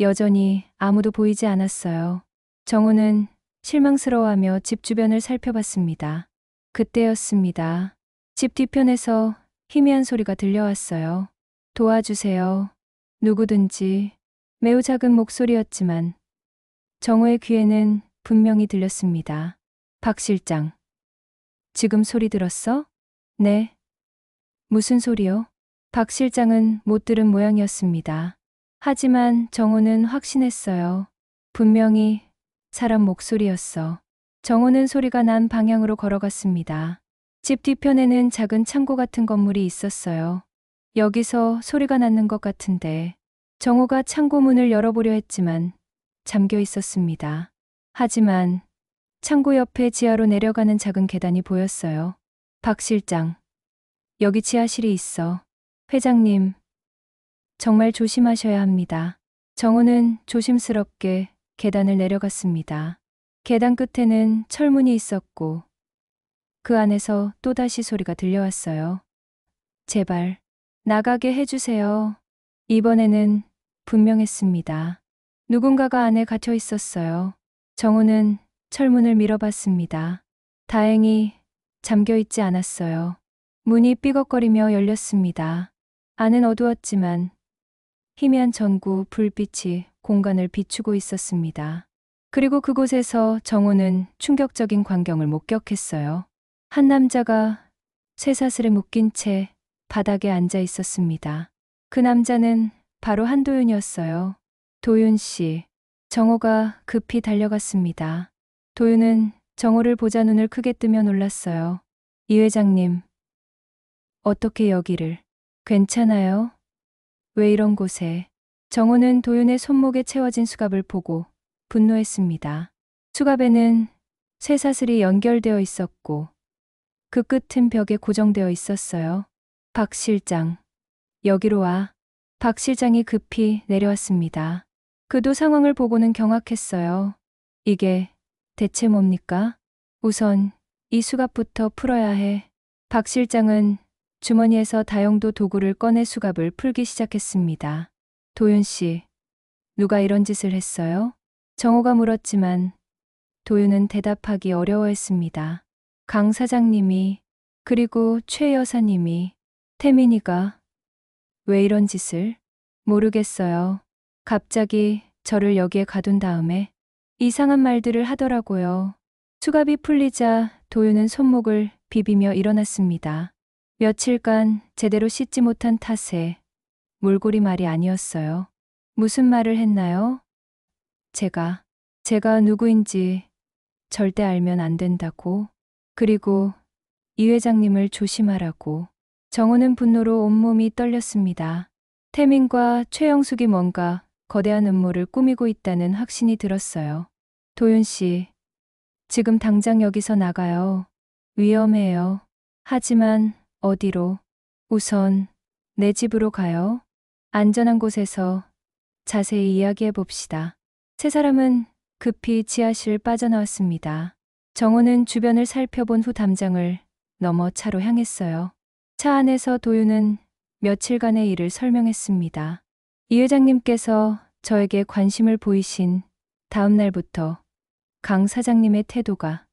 여전히 아무도 보이지 않았어요. 정우는 실망스러워하며 집 주변을 살펴봤습니다. 그때였습니다. 집 뒤편에서 희미한 소리가 들려왔어요. 도와주세요. 누구든지. 매우 작은 목소리였지만 정우의 귀에는 분명히 들렸습니다. 박 실장, 지금 소리 들었어? 네. 무슨 소리요? 박 실장은 못 들은 모양이었습니다. 하지만 정우는 확신했어요. 분명히 사람 목소리였어. 정우는 소리가 난 방향으로 걸어갔습니다. 집 뒤편에는 작은 창고 같은 건물이 있었어요. 여기서 소리가 나는 것 같은데. 정우가 창고 문을 열어보려 했지만 잠겨 있었습니다. 하지만 창고 옆에 지하로 내려가는 작은 계단이 보였어요. 박 실장, 여기 지하실이 있어. 회장님, 정말 조심하셔야 합니다. 정우는 조심스럽게 계단을 내려갔습니다. 계단 끝에는 철문이 있었고 그 안에서 또다시 소리가 들려왔어요. 제발 나가게 해주세요. 이번에는 분명했습니다. 누군가가 안에 갇혀 있었어요. 정우는 철문을 밀어봤습니다. 다행히 잠겨 있지 않았어요. 문이 삐걱거리며 열렸습니다. 안은 어두웠지만 희미한 전구 불빛이 공간을 비추고 있었습니다. 그리고 그곳에서 정우는 충격적인 광경을 목격했어요. 한 남자가 쇠사슬에 묶인 채 바닥에 앉아 있었습니다. 그 남자는 바로 한도윤이었어요. 도윤 씨. 정호가 급히 달려갔습니다. 도윤은 정호를 보자 눈을 크게 뜨며 놀랐어요. 이 회장님, 어떻게 여기를? 괜찮아요? 왜 이런 곳에? 정호는 도윤의 손목에 채워진 수갑을 보고 분노했습니다. 수갑에는 쇠사슬이 연결되어 있었고 그 끝은 벽에 고정되어 있었어요. 박 실장, 여기로 와. 박 실장이 급히 내려왔습니다. 그도 상황을 보고는 경악했어요. 이게 대체 뭡니까? 우선 이 수갑부터 풀어야 해. 박 실장은 주머니에서 다용도 도구를 꺼내 수갑을 풀기 시작했습니다. 도윤 씨, 누가 이런 짓을 했어요? 정호가 물었지만 도윤은 대답하기 어려워했습니다. 강 사장님이, 그리고 최 여사님이. 태민이가. 왜 이런 짓을? 모르겠어요. 갑자기 저를 여기에 가둔 다음에 이상한 말들을 하더라고요. 수갑이 풀리자 도윤은 손목을 비비며 일어났습니다. 며칠간 제대로 씻지 못한 탓에 몰골이 말이 아니었어요. 무슨 말을 했나요? 제가 누구인지 절대 알면 안 된다고. 그리고 이 회장님을 조심하라고. 정호는 분노로 온몸이 떨렸습니다. 태민과 최영숙이 뭔가 거대한 음모를 꾸미고 있다는 확신이 들었어요. 도윤 씨, 지금 당장 여기서 나가요. 위험해요. 하지만 어디로? 우선 내 집으로 가요. 안전한 곳에서 자세히 이야기해 봅시다. 세 사람은 급히 지하실 빠져나왔습니다. 정호는 주변을 살펴본 후 담장을 넘어 차로 향했어요. 차 안에서 도윤은 며칠간의 일을 설명했습니다. 이 회장님께서 저에게 관심을 보이신 다음 날부터 강 사장님의 태도가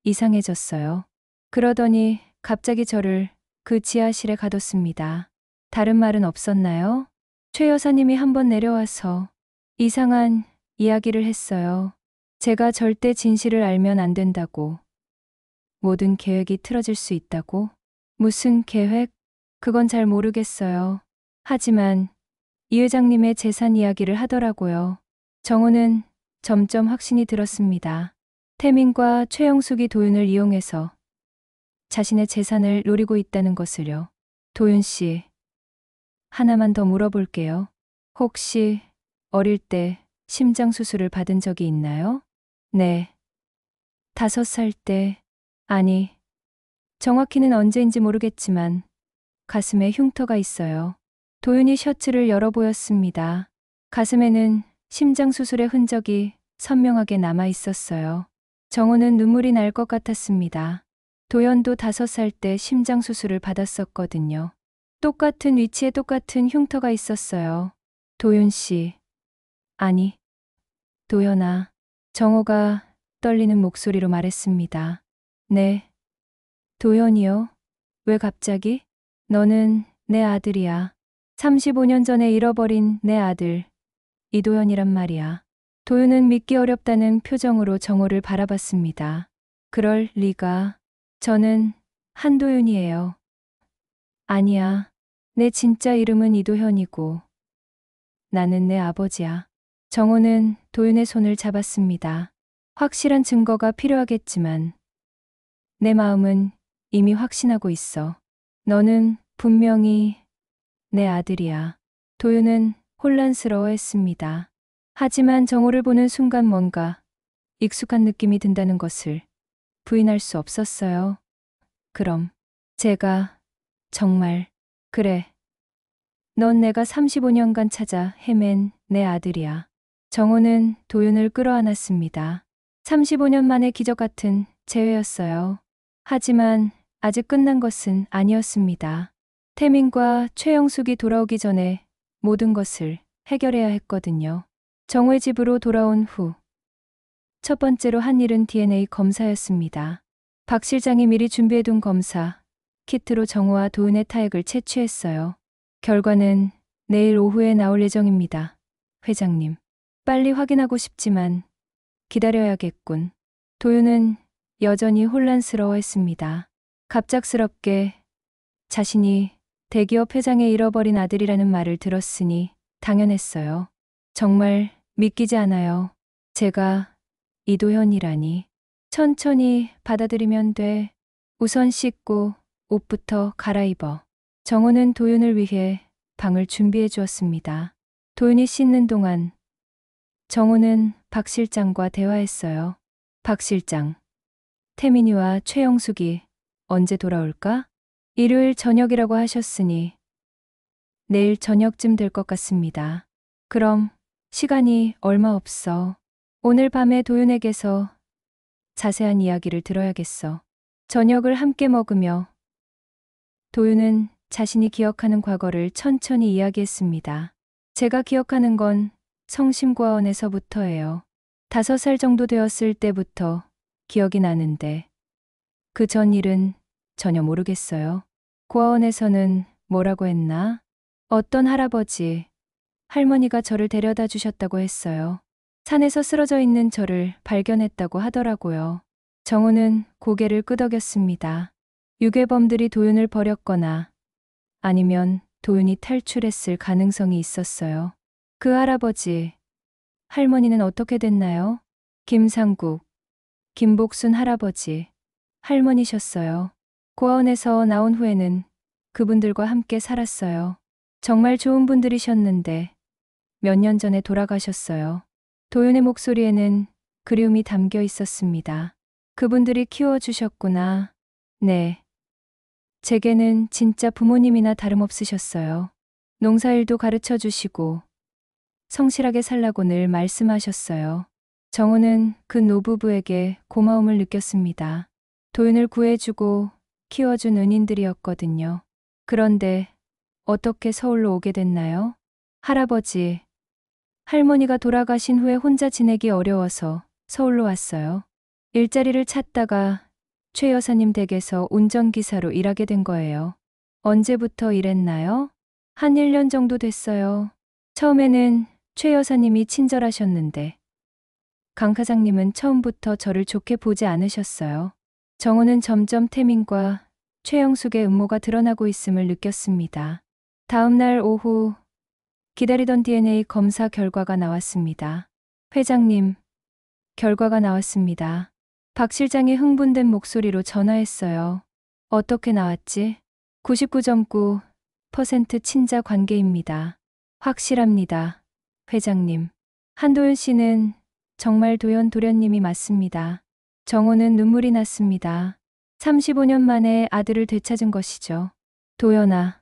이상해졌어요. 그러더니 갑자기 저를 그 지하실에 가뒀습니다. 다른 말은 없었나요? 최 여사님이 한번 내려와서 이상한 이야기를 했어요. 제가 절대 진실을 알면 안 된다고. 모든 계획이 틀어질 수 있다고? 무슨 계획? 그건 잘 모르겠어요. 하지만 이 회장님의 재산 이야기를 하더라고요. 정호는 점점 확신이 들었습니다. 태민과 최영숙이 도윤을 이용해서 자신의 재산을 노리고 있다는 것을요. 도윤 씨, 하나만 더 물어볼게요. 혹시 어릴 때 심장 수술을 받은 적이 있나요? 네. 5살 때, 아니, 정확히는 언제인지 모르겠지만 가슴에 흉터가 있어요. 도윤이 셔츠를 열어 보였습니다. 가슴에는 심장 수술의 흔적이 선명하게 남아 있었어요. 정호는 눈물이 날 것 같았습니다. 도연도 5살 때 심장 수술을 받았었거든요. 똑같은 위치에 똑같은 흉터가 있었어요. 도윤 씨. 아니, 도연아. 정호가 떨리는 목소리로 말했습니다. 네. 도연이요? 왜 갑자기? 너는 내 아들이야. 35년 전에 잃어버린 내 아들. 이도연이란 말이야. 도윤은 믿기 어렵다는 표정으로 정호를 바라봤습니다. 그럴 리가. 저는 한도윤이에요. 아니야. 내 진짜 이름은 이도현이고 나는 내 아버지야. 정호는 도윤의 손을 잡았습니다. 확실한 증거가 필요하겠지만 내 마음은 이미 확신하고 있어. 너는 분명히 내 아들이야. 도윤은 혼란스러워했습니다. 하지만 정호를 보는 순간 뭔가 익숙한 느낌이 든다는 것을 부인할 수 없었어요. 그럼 제가 정말 그래. 넌 내가 35년간 찾아 헤맨 내 아들이야. 정호는 도윤을 끌어안았습니다. 35년 만의 기적 같은 재회였어요. 하지만 아직 끝난 것은 아니었습니다. 태민과 최영숙이 돌아오기 전에 모든 것을 해결해야 했거든요. 정호의 집으로 돌아온 후 첫 번째로 한 일은 DNA 검사였습니다. 박 실장이 미리 준비해둔 검사 키트로 정호와 도윤의 타액을 채취했어요. 결과는 내일 오후에 나올 예정입니다. 회장님. 빨리 확인하고 싶지만 기다려야겠군. 도윤은 여전히 혼란스러워했습니다. 갑작스럽게 자신이 대기업 회장의 잃어버린 아들이라는 말을 들었으니 당연했어요. 정말 믿기지 않아요. 제가 이도현이라니. 천천히 받아들이면 돼. 우선 씻고 옷부터 갈아입어. 정호는 도윤을 위해 방을 준비해 주었습니다. 도윤이 씻는 동안 정호는 박 실장과 대화했어요. 박 실장, 태민이와 최영숙이 언제 돌아올까? 일요일 저녁이라고 하셨으니 내일 저녁쯤 될 것 같습니다. 그럼 시간이 얼마 없어. 오늘 밤에 도윤에게서 자세한 이야기를 들어야겠어. 저녁을 함께 먹으며 도윤은 자신이 기억하는 과거를 천천히 이야기했습니다. 제가 기억하는 건 성심고아원에서부터예요. 5살 정도 되었을 때부터 기억이 나는데 그 전 일은 전혀 모르겠어요. 고아원에서는 뭐라고 했나? 어떤 할아버지, 할머니가 저를 데려다 주셨다고 했어요. 산에서 쓰러져 있는 저를 발견했다고 하더라고요. 정호는 고개를 끄덕였습니다. 유괴범들이 도윤을 버렸거나 아니면 도윤이 탈출했을 가능성이 있었어요. 그 할아버지, 할머니는 어떻게 됐나요? 김상국, 김복순 할아버지, 할머니셨어요. 고아원에서 나온 후에는 그분들과 함께 살았어요. 정말 좋은 분들이셨는데 몇 년 전에 돌아가셨어요. 도윤의 목소리에는 그리움이 담겨 있었습니다. 그분들이 키워주셨구나. 네. 제게는 진짜 부모님이나 다름없으셨어요. 농사일도 가르쳐 주시고 성실하게 살라고 늘 말씀하셨어요. 정우는 그 노부부에게 고마움을 느꼈습니다. 도윤을 구해주고 키워준 은인들이었거든요. 그런데 어떻게 서울로 오게 됐나요? 할아버지, 할머니가 돌아가신 후에 혼자 지내기 어려워서 서울로 왔어요. 일자리를 찾다가 최 여사님 댁에서 운전기사로 일하게 된 거예요. 언제부터 일했나요? 한 1년 정도 됐어요. 처음에는 최 여사님이 친절하셨는데 강 사장님은 처음부터 저를 좋게 보지 않으셨어요. 정호는 점점 태민과 최영숙의 음모가 드러나고 있음을 느꼈습니다. 다음 날 오후 기다리던 DNA 검사 결과가 나왔습니다. 회장님, 결과가 나왔습니다. 박 실장이 흥분된 목소리로 전화했어요. 어떻게 나왔지? 99.9% 친자 관계입니다. 확실합니다. 회장님. 한도윤 씨는 정말 도연 도련님이 맞습니다. 정호는 눈물이 났습니다. 35년 만에 아들을 되찾은 것이죠. 도연아.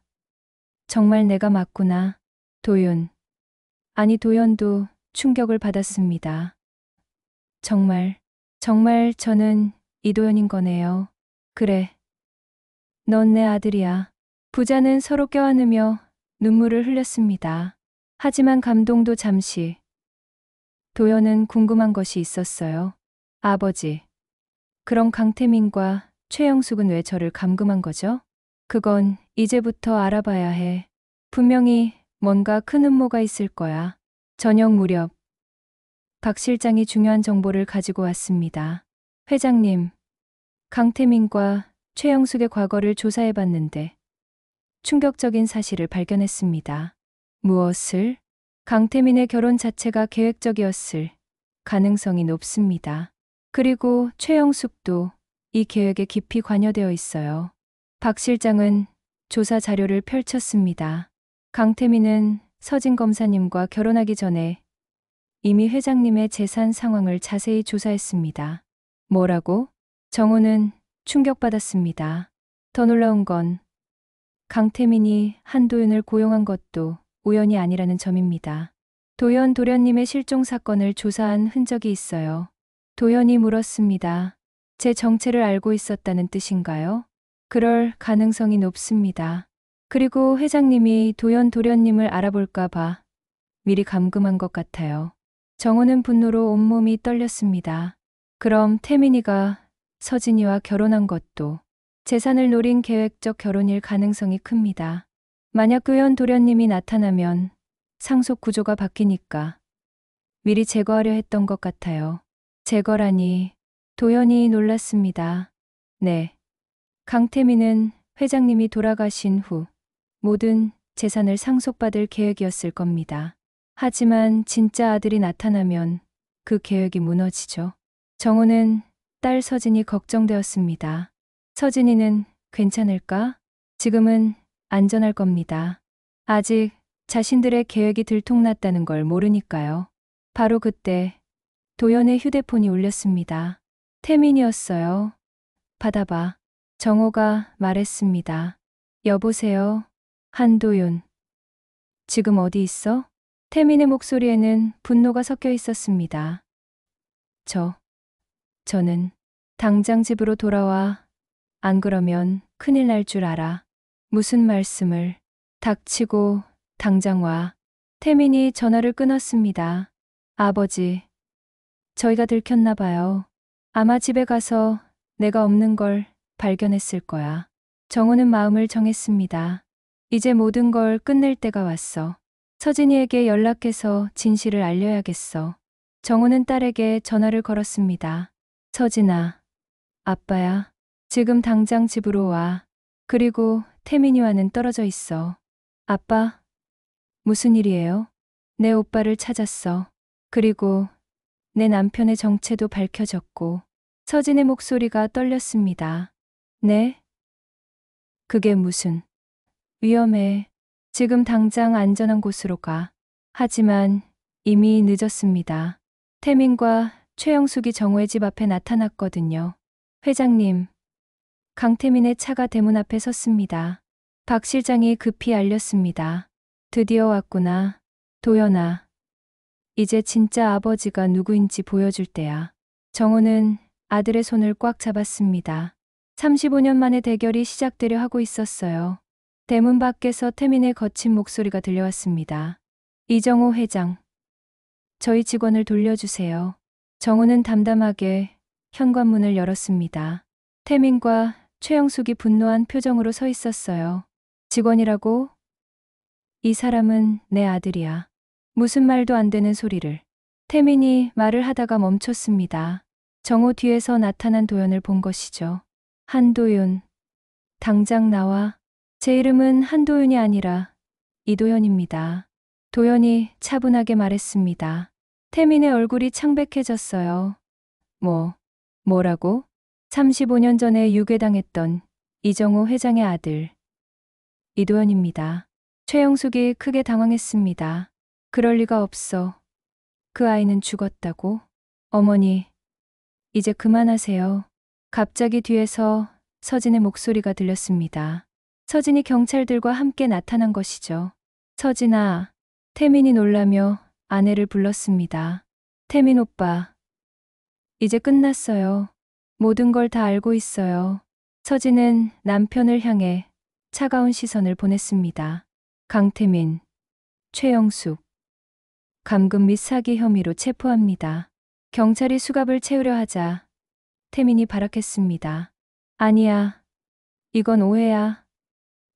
정말 내가 맞구나. 도윤. 아니 도연도 충격을 받았습니다. 정말 저는 이도연인 거네요. 그래. 넌 내 아들이야. 부자는 서로 껴안으며 눈물을 흘렸습니다. 하지만 감동도 잠시. 도연은 궁금한 것이 있었어요. 아버지. 그럼 강태민과 최영숙은 왜 저를 감금한 거죠? 그건 이제부터 알아봐야 해. 분명히 뭔가 큰 음모가 있을 거야. 저녁 무렵. 박 실장이 중요한 정보를 가지고 왔습니다. 회장님, 강태민과 최영숙의 과거를 조사해봤는데 충격적인 사실을 발견했습니다. 무엇을? 강태민의 결혼 자체가 계획적이었을 가능성이 높습니다. 그리고 최영숙도 이 계획에 깊이 관여되어 있어요. 박 실장은 조사 자료를 펼쳤습니다. 강태민은 서진 검사님과 결혼하기 전에 이미 회장님의 재산 상황을 자세히 조사했습니다. 뭐라고? 정호는 충격받았습니다. 더 놀라운 건 강태민이 한도윤을 고용한 것도 우연이 아니라는 점입니다. 도연 도련님의 실종 사건을 조사한 흔적이 있어요. 도연이 물었습니다. 제 정체를 알고 있었다는 뜻인가요? 그럴 가능성이 높습니다. 그리고 회장님이 도연 도련님을 알아볼까 봐 미리 감금한 것 같아요. 정호는 분노로 온몸이 떨렸습니다. 그럼 태민이가 서진이와 결혼한 것도 재산을 노린 계획적 결혼일 가능성이 큽니다. 만약 도연 도련님이 나타나면 상속 구조가 바뀌니까 미리 제거하려 했던 것 같아요. 제거라니. 도연이 놀랐습니다. 네. 강태민은 회장님이 돌아가신 후 모든 재산을 상속받을 계획이었을 겁니다. 하지만 진짜 아들이 나타나면 그 계획이 무너지죠. 정호는 딸 서진이 걱정되었습니다. 서진이는 괜찮을까? 지금은 안전할 겁니다. 아직 자신들의 계획이 들통났다는 걸 모르니까요. 바로 그때 도연의 휴대폰이 울렸습니다. 태민이었어요. 받아봐. 정호가 말했습니다. 여보세요. 한도윤. 지금 어디 있어? 태민의 목소리에는 분노가 섞여 있었습니다. 저는 당장 집으로 돌아와. 안 그러면 큰일 날 줄 알아. 무슨 말씀을. 닥치고 당장 와. 태민이 전화를 끊었습니다. 아버지. 저희가 들켰나 봐요. 아마 집에 가서 내가 없는 걸 발견했을 거야. 정호는 마음을 정했습니다. 이제 모든 걸 끝낼 때가 왔어. 서진이에게 연락해서 진실을 알려야겠어. 정우는 딸에게 전화를 걸었습니다. 서진아, 아빠야. 지금 당장 집으로 와. 그리고 태민이와는 떨어져 있어. 아빠, 무슨 일이에요? 내 오빠를 찾았어. 그리고 내 남편의 정체도 밝혀졌고. 서진의 목소리가 떨렸습니다. 네? 그게 무슨? 위험해. 지금 당장 안전한 곳으로 가. 하지만 이미 늦었습니다. 태민과 최영숙이 정우의 집 앞에 나타났거든요. 회장님, 강태민의 차가 대문 앞에 섰습니다. 박 실장이 급히 알렸습니다. 드디어 왔구나. 도연아, 이제 진짜 아버지가 누구인지 보여줄 때야. 정우는 아들의 손을 꽉 잡았습니다. 35년 만에 대결이 시작되려 하고 있었어요. 대문 밖에서 태민의 거친 목소리가 들려왔습니다. 이정호 회장, 저희 직원을 돌려주세요. 정우는 담담하게 현관문을 열었습니다. 태민과 최영숙이 분노한 표정으로 서 있었어요. 직원이라고? 이 사람은 내 아들이야. 무슨 말도 안 되는 소리를. 태민이 말을 하다가 멈췄습니다. 정호 뒤에서 나타난 도연을 본 것이죠. 한도윤, 당장 나와. 제 이름은 한도윤이 아니라 이도현입니다. 도연이 차분하게 말했습니다. 태민의 얼굴이 창백해졌어요. 뭐라고? 35년 전에 유괴당했던 이정호 회장의 아들, 이도현입니다. 최영숙이 크게 당황했습니다. 그럴 리가 없어. 그 아이는 죽었다고? 어머니, 이제 그만하세요. 갑자기 뒤에서 서진의 목소리가 들렸습니다. 서진이 경찰들과 함께 나타난 것이죠. 서진아, 태민이 놀라며 아내를 불렀습니다. 태민 오빠, 이제 끝났어요. 모든 걸 다 알고 있어요. 서진은 남편을 향해 차가운 시선을 보냈습니다. 강태민, 최영숙, 감금 및 사기 혐의로 체포합니다. 경찰이 수갑을 채우려 하자 태민이 발악했습니다. 아니야, 이건 오해야.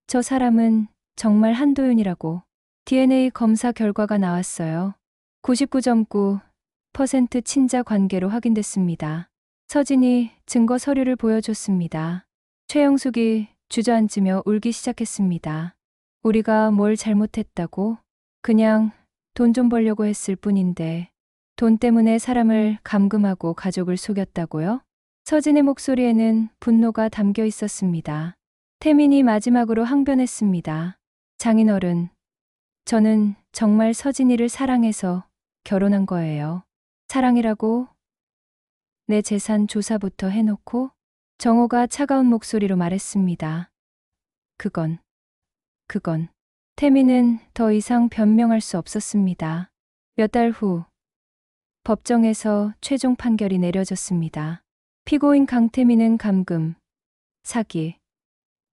저 사람은 정말 한도윤이라고. DNA 검사 결과가 나왔어요. 99.9% 친자 관계로 확인됐습니다. 서진이 증거 서류를 보여줬습니다. 최영숙이 주저앉으며 울기 시작했습니다. 우리가 뭘 잘못했다고? 그냥 돈 좀 벌려고 했을 뿐인데 돈 때문에 사람을 감금하고 가족을 속였다고요? 서진의 목소리에는 분노가 담겨 있었습니다. 태민이 마지막으로 항변했습니다. 장인어른, 저는 정말 서진이를 사랑해서 결혼한 거예요. 사랑이라고? 내 재산 조사부터 해놓고? 정호가 차가운 목소리로 말했습니다. 그건. 태민은 더 이상 변명할 수 없었습니다. 몇 달 후, 법정에서 최종 판결이 내려졌습니다. 피고인 강태민은 감금, 사기,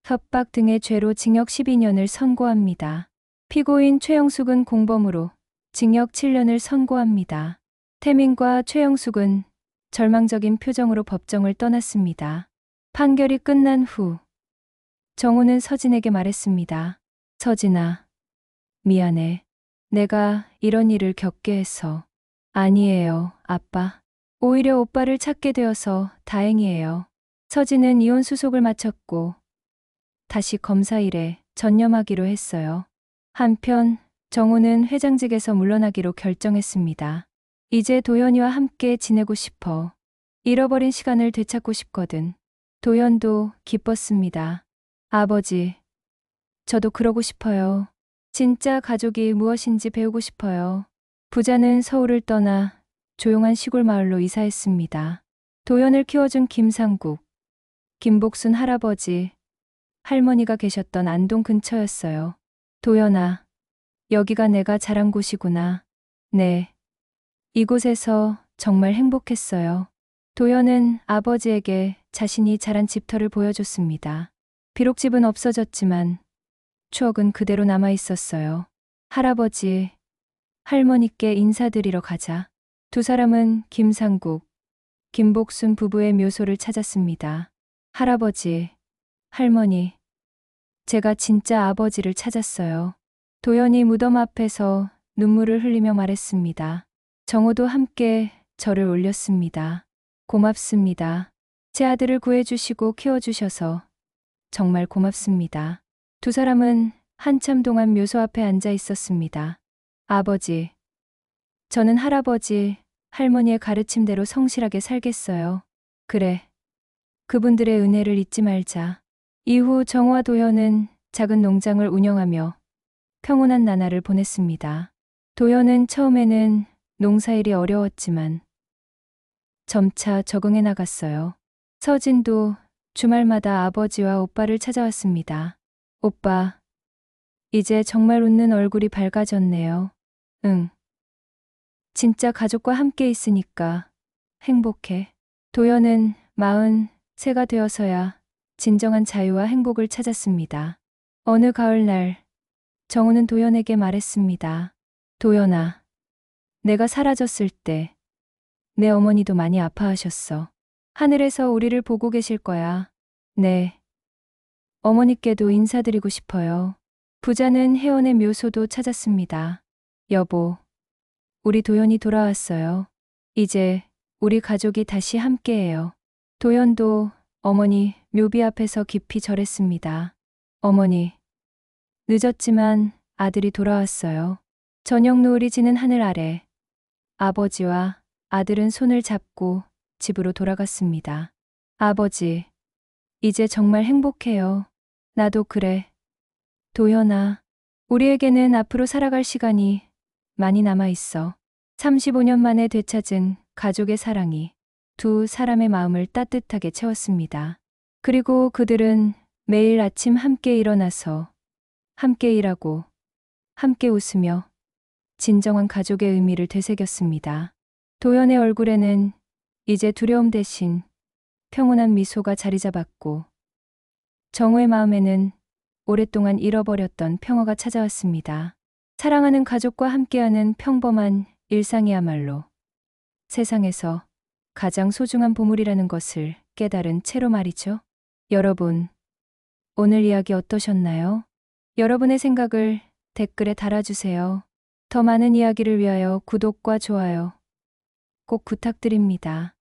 협박 등의 죄로 징역 12년을 선고합니다. 피고인 최영숙은 공범으로 징역 7년을 선고합니다. 태민과 최영숙은 절망적인 표정으로 법정을 떠났습니다. 판결이 끝난 후 정우는 서진에게 말했습니다. 서진아, 미안해. 내가 이런 일을 겪게 해서. 아니에요, 아빠. 오히려 오빠를 찾게 되어서 다행이에요. 서진은 이혼 수속을 마쳤고 다시 검사 일에 전념하기로 했어요. 한편 정우는 회장직에서 물러나기로 결정했습니다. 이제 도연이와 함께 지내고 싶어. 잃어버린 시간을 되찾고 싶거든. 도연도 기뻤습니다. 아버지, 저도 그러고 싶어요. 진짜 가족이 무엇인지 배우고 싶어요. 부자는 서울을 떠나 조용한 시골 마을로 이사했습니다. 도연을 키워준 김상국, 김복순 할아버지, 할머니가 계셨던 안동 근처였어요. 도연아, 여기가 내가 자란 곳이구나. 네. 이곳에서 정말 행복했어요. 도연은 아버지에게 자신이 자란 집터를 보여줬습니다. 비록 집은 없어졌지만 추억은 그대로 남아 있었어요. 할아버지, 할머니께 인사드리러 가자. 두 사람은 김상국, 김복순 부부의 묘소를 찾았습니다. 할아버지, 할머니, 제가 진짜 아버지를 찾았어요. 도연이 무덤 앞에서 눈물을 흘리며 말했습니다. 정호도 함께 절을 올렸습니다. 고맙습니다. 제 아들을 구해주시고 키워주셔서 정말 고맙습니다. 두 사람은 한참 동안 묘소 앞에 앉아 있었습니다. 아버지, 저는 할아버지, 할머니의 가르침대로 성실하게 살겠어요. 그래. 그분들의 은혜를 잊지 말자. 이후 정호와 도연은 작은 농장을 운영하며 평온한 나날을 보냈습니다. 도연은 처음에는 농사일이 어려웠지만 점차 적응해 나갔어요. 서진도 주말마다 아버지와 오빠를 찾아왔습니다. 오빠, 이제 정말 웃는 얼굴이 밝아졌네요. 응. 진짜 가족과 함께 있으니까 행복해. 도연은 43가 되어서야 진정한 자유와 행복을 찾았습니다. 어느 가을날, 정우는 도연에게 말했습니다. 도연아, 내가 사라졌을 때 내 어머니도 많이 아파하셨어. 하늘에서 우리를 보고 계실 거야. 네. 어머니께도 인사드리고 싶어요. 부자는 혜원의 묘소도 찾았습니다. 여보, 우리 도연이 돌아왔어요. 이제 우리 가족이 다시 함께해요. 도연도 어머니 묘비 앞에서 깊이 절했습니다. 어머니, 늦었지만 아들이 돌아왔어요. 저녁 노을이 지는 하늘 아래 아버지와 아들은 손을 잡고 집으로 돌아갔습니다. 아버지, 이제 정말 행복해요. 나도 그래. 도연아, 우리에게는 앞으로 살아갈 시간이 많이 남아 있어. 35년 만에 되찾은 가족의 사랑이 두 사람의 마음을 따뜻하게 채웠습니다. 그리고 그들은 매일 아침 함께 일어나서 함께 일하고 함께 웃으며 진정한 가족의 의미를 되새겼습니다. 도연의 얼굴에는 이제 두려움 대신 평온한 미소가 자리 잡았고 정우의 마음에는 오랫동안 잃어버렸던 평화가 찾아왔습니다. 사랑하는 가족과 함께하는 평범한 일상이야말로 세상에서 가장 소중한 보물이라는 것을 깨달은 채로 말이죠. 여러분, 오늘 이야기 어떠셨나요? 여러분의 생각을 댓글에 달아주세요. 더 많은 이야기를 위하여 구독과 좋아요 꼭 부탁드립니다.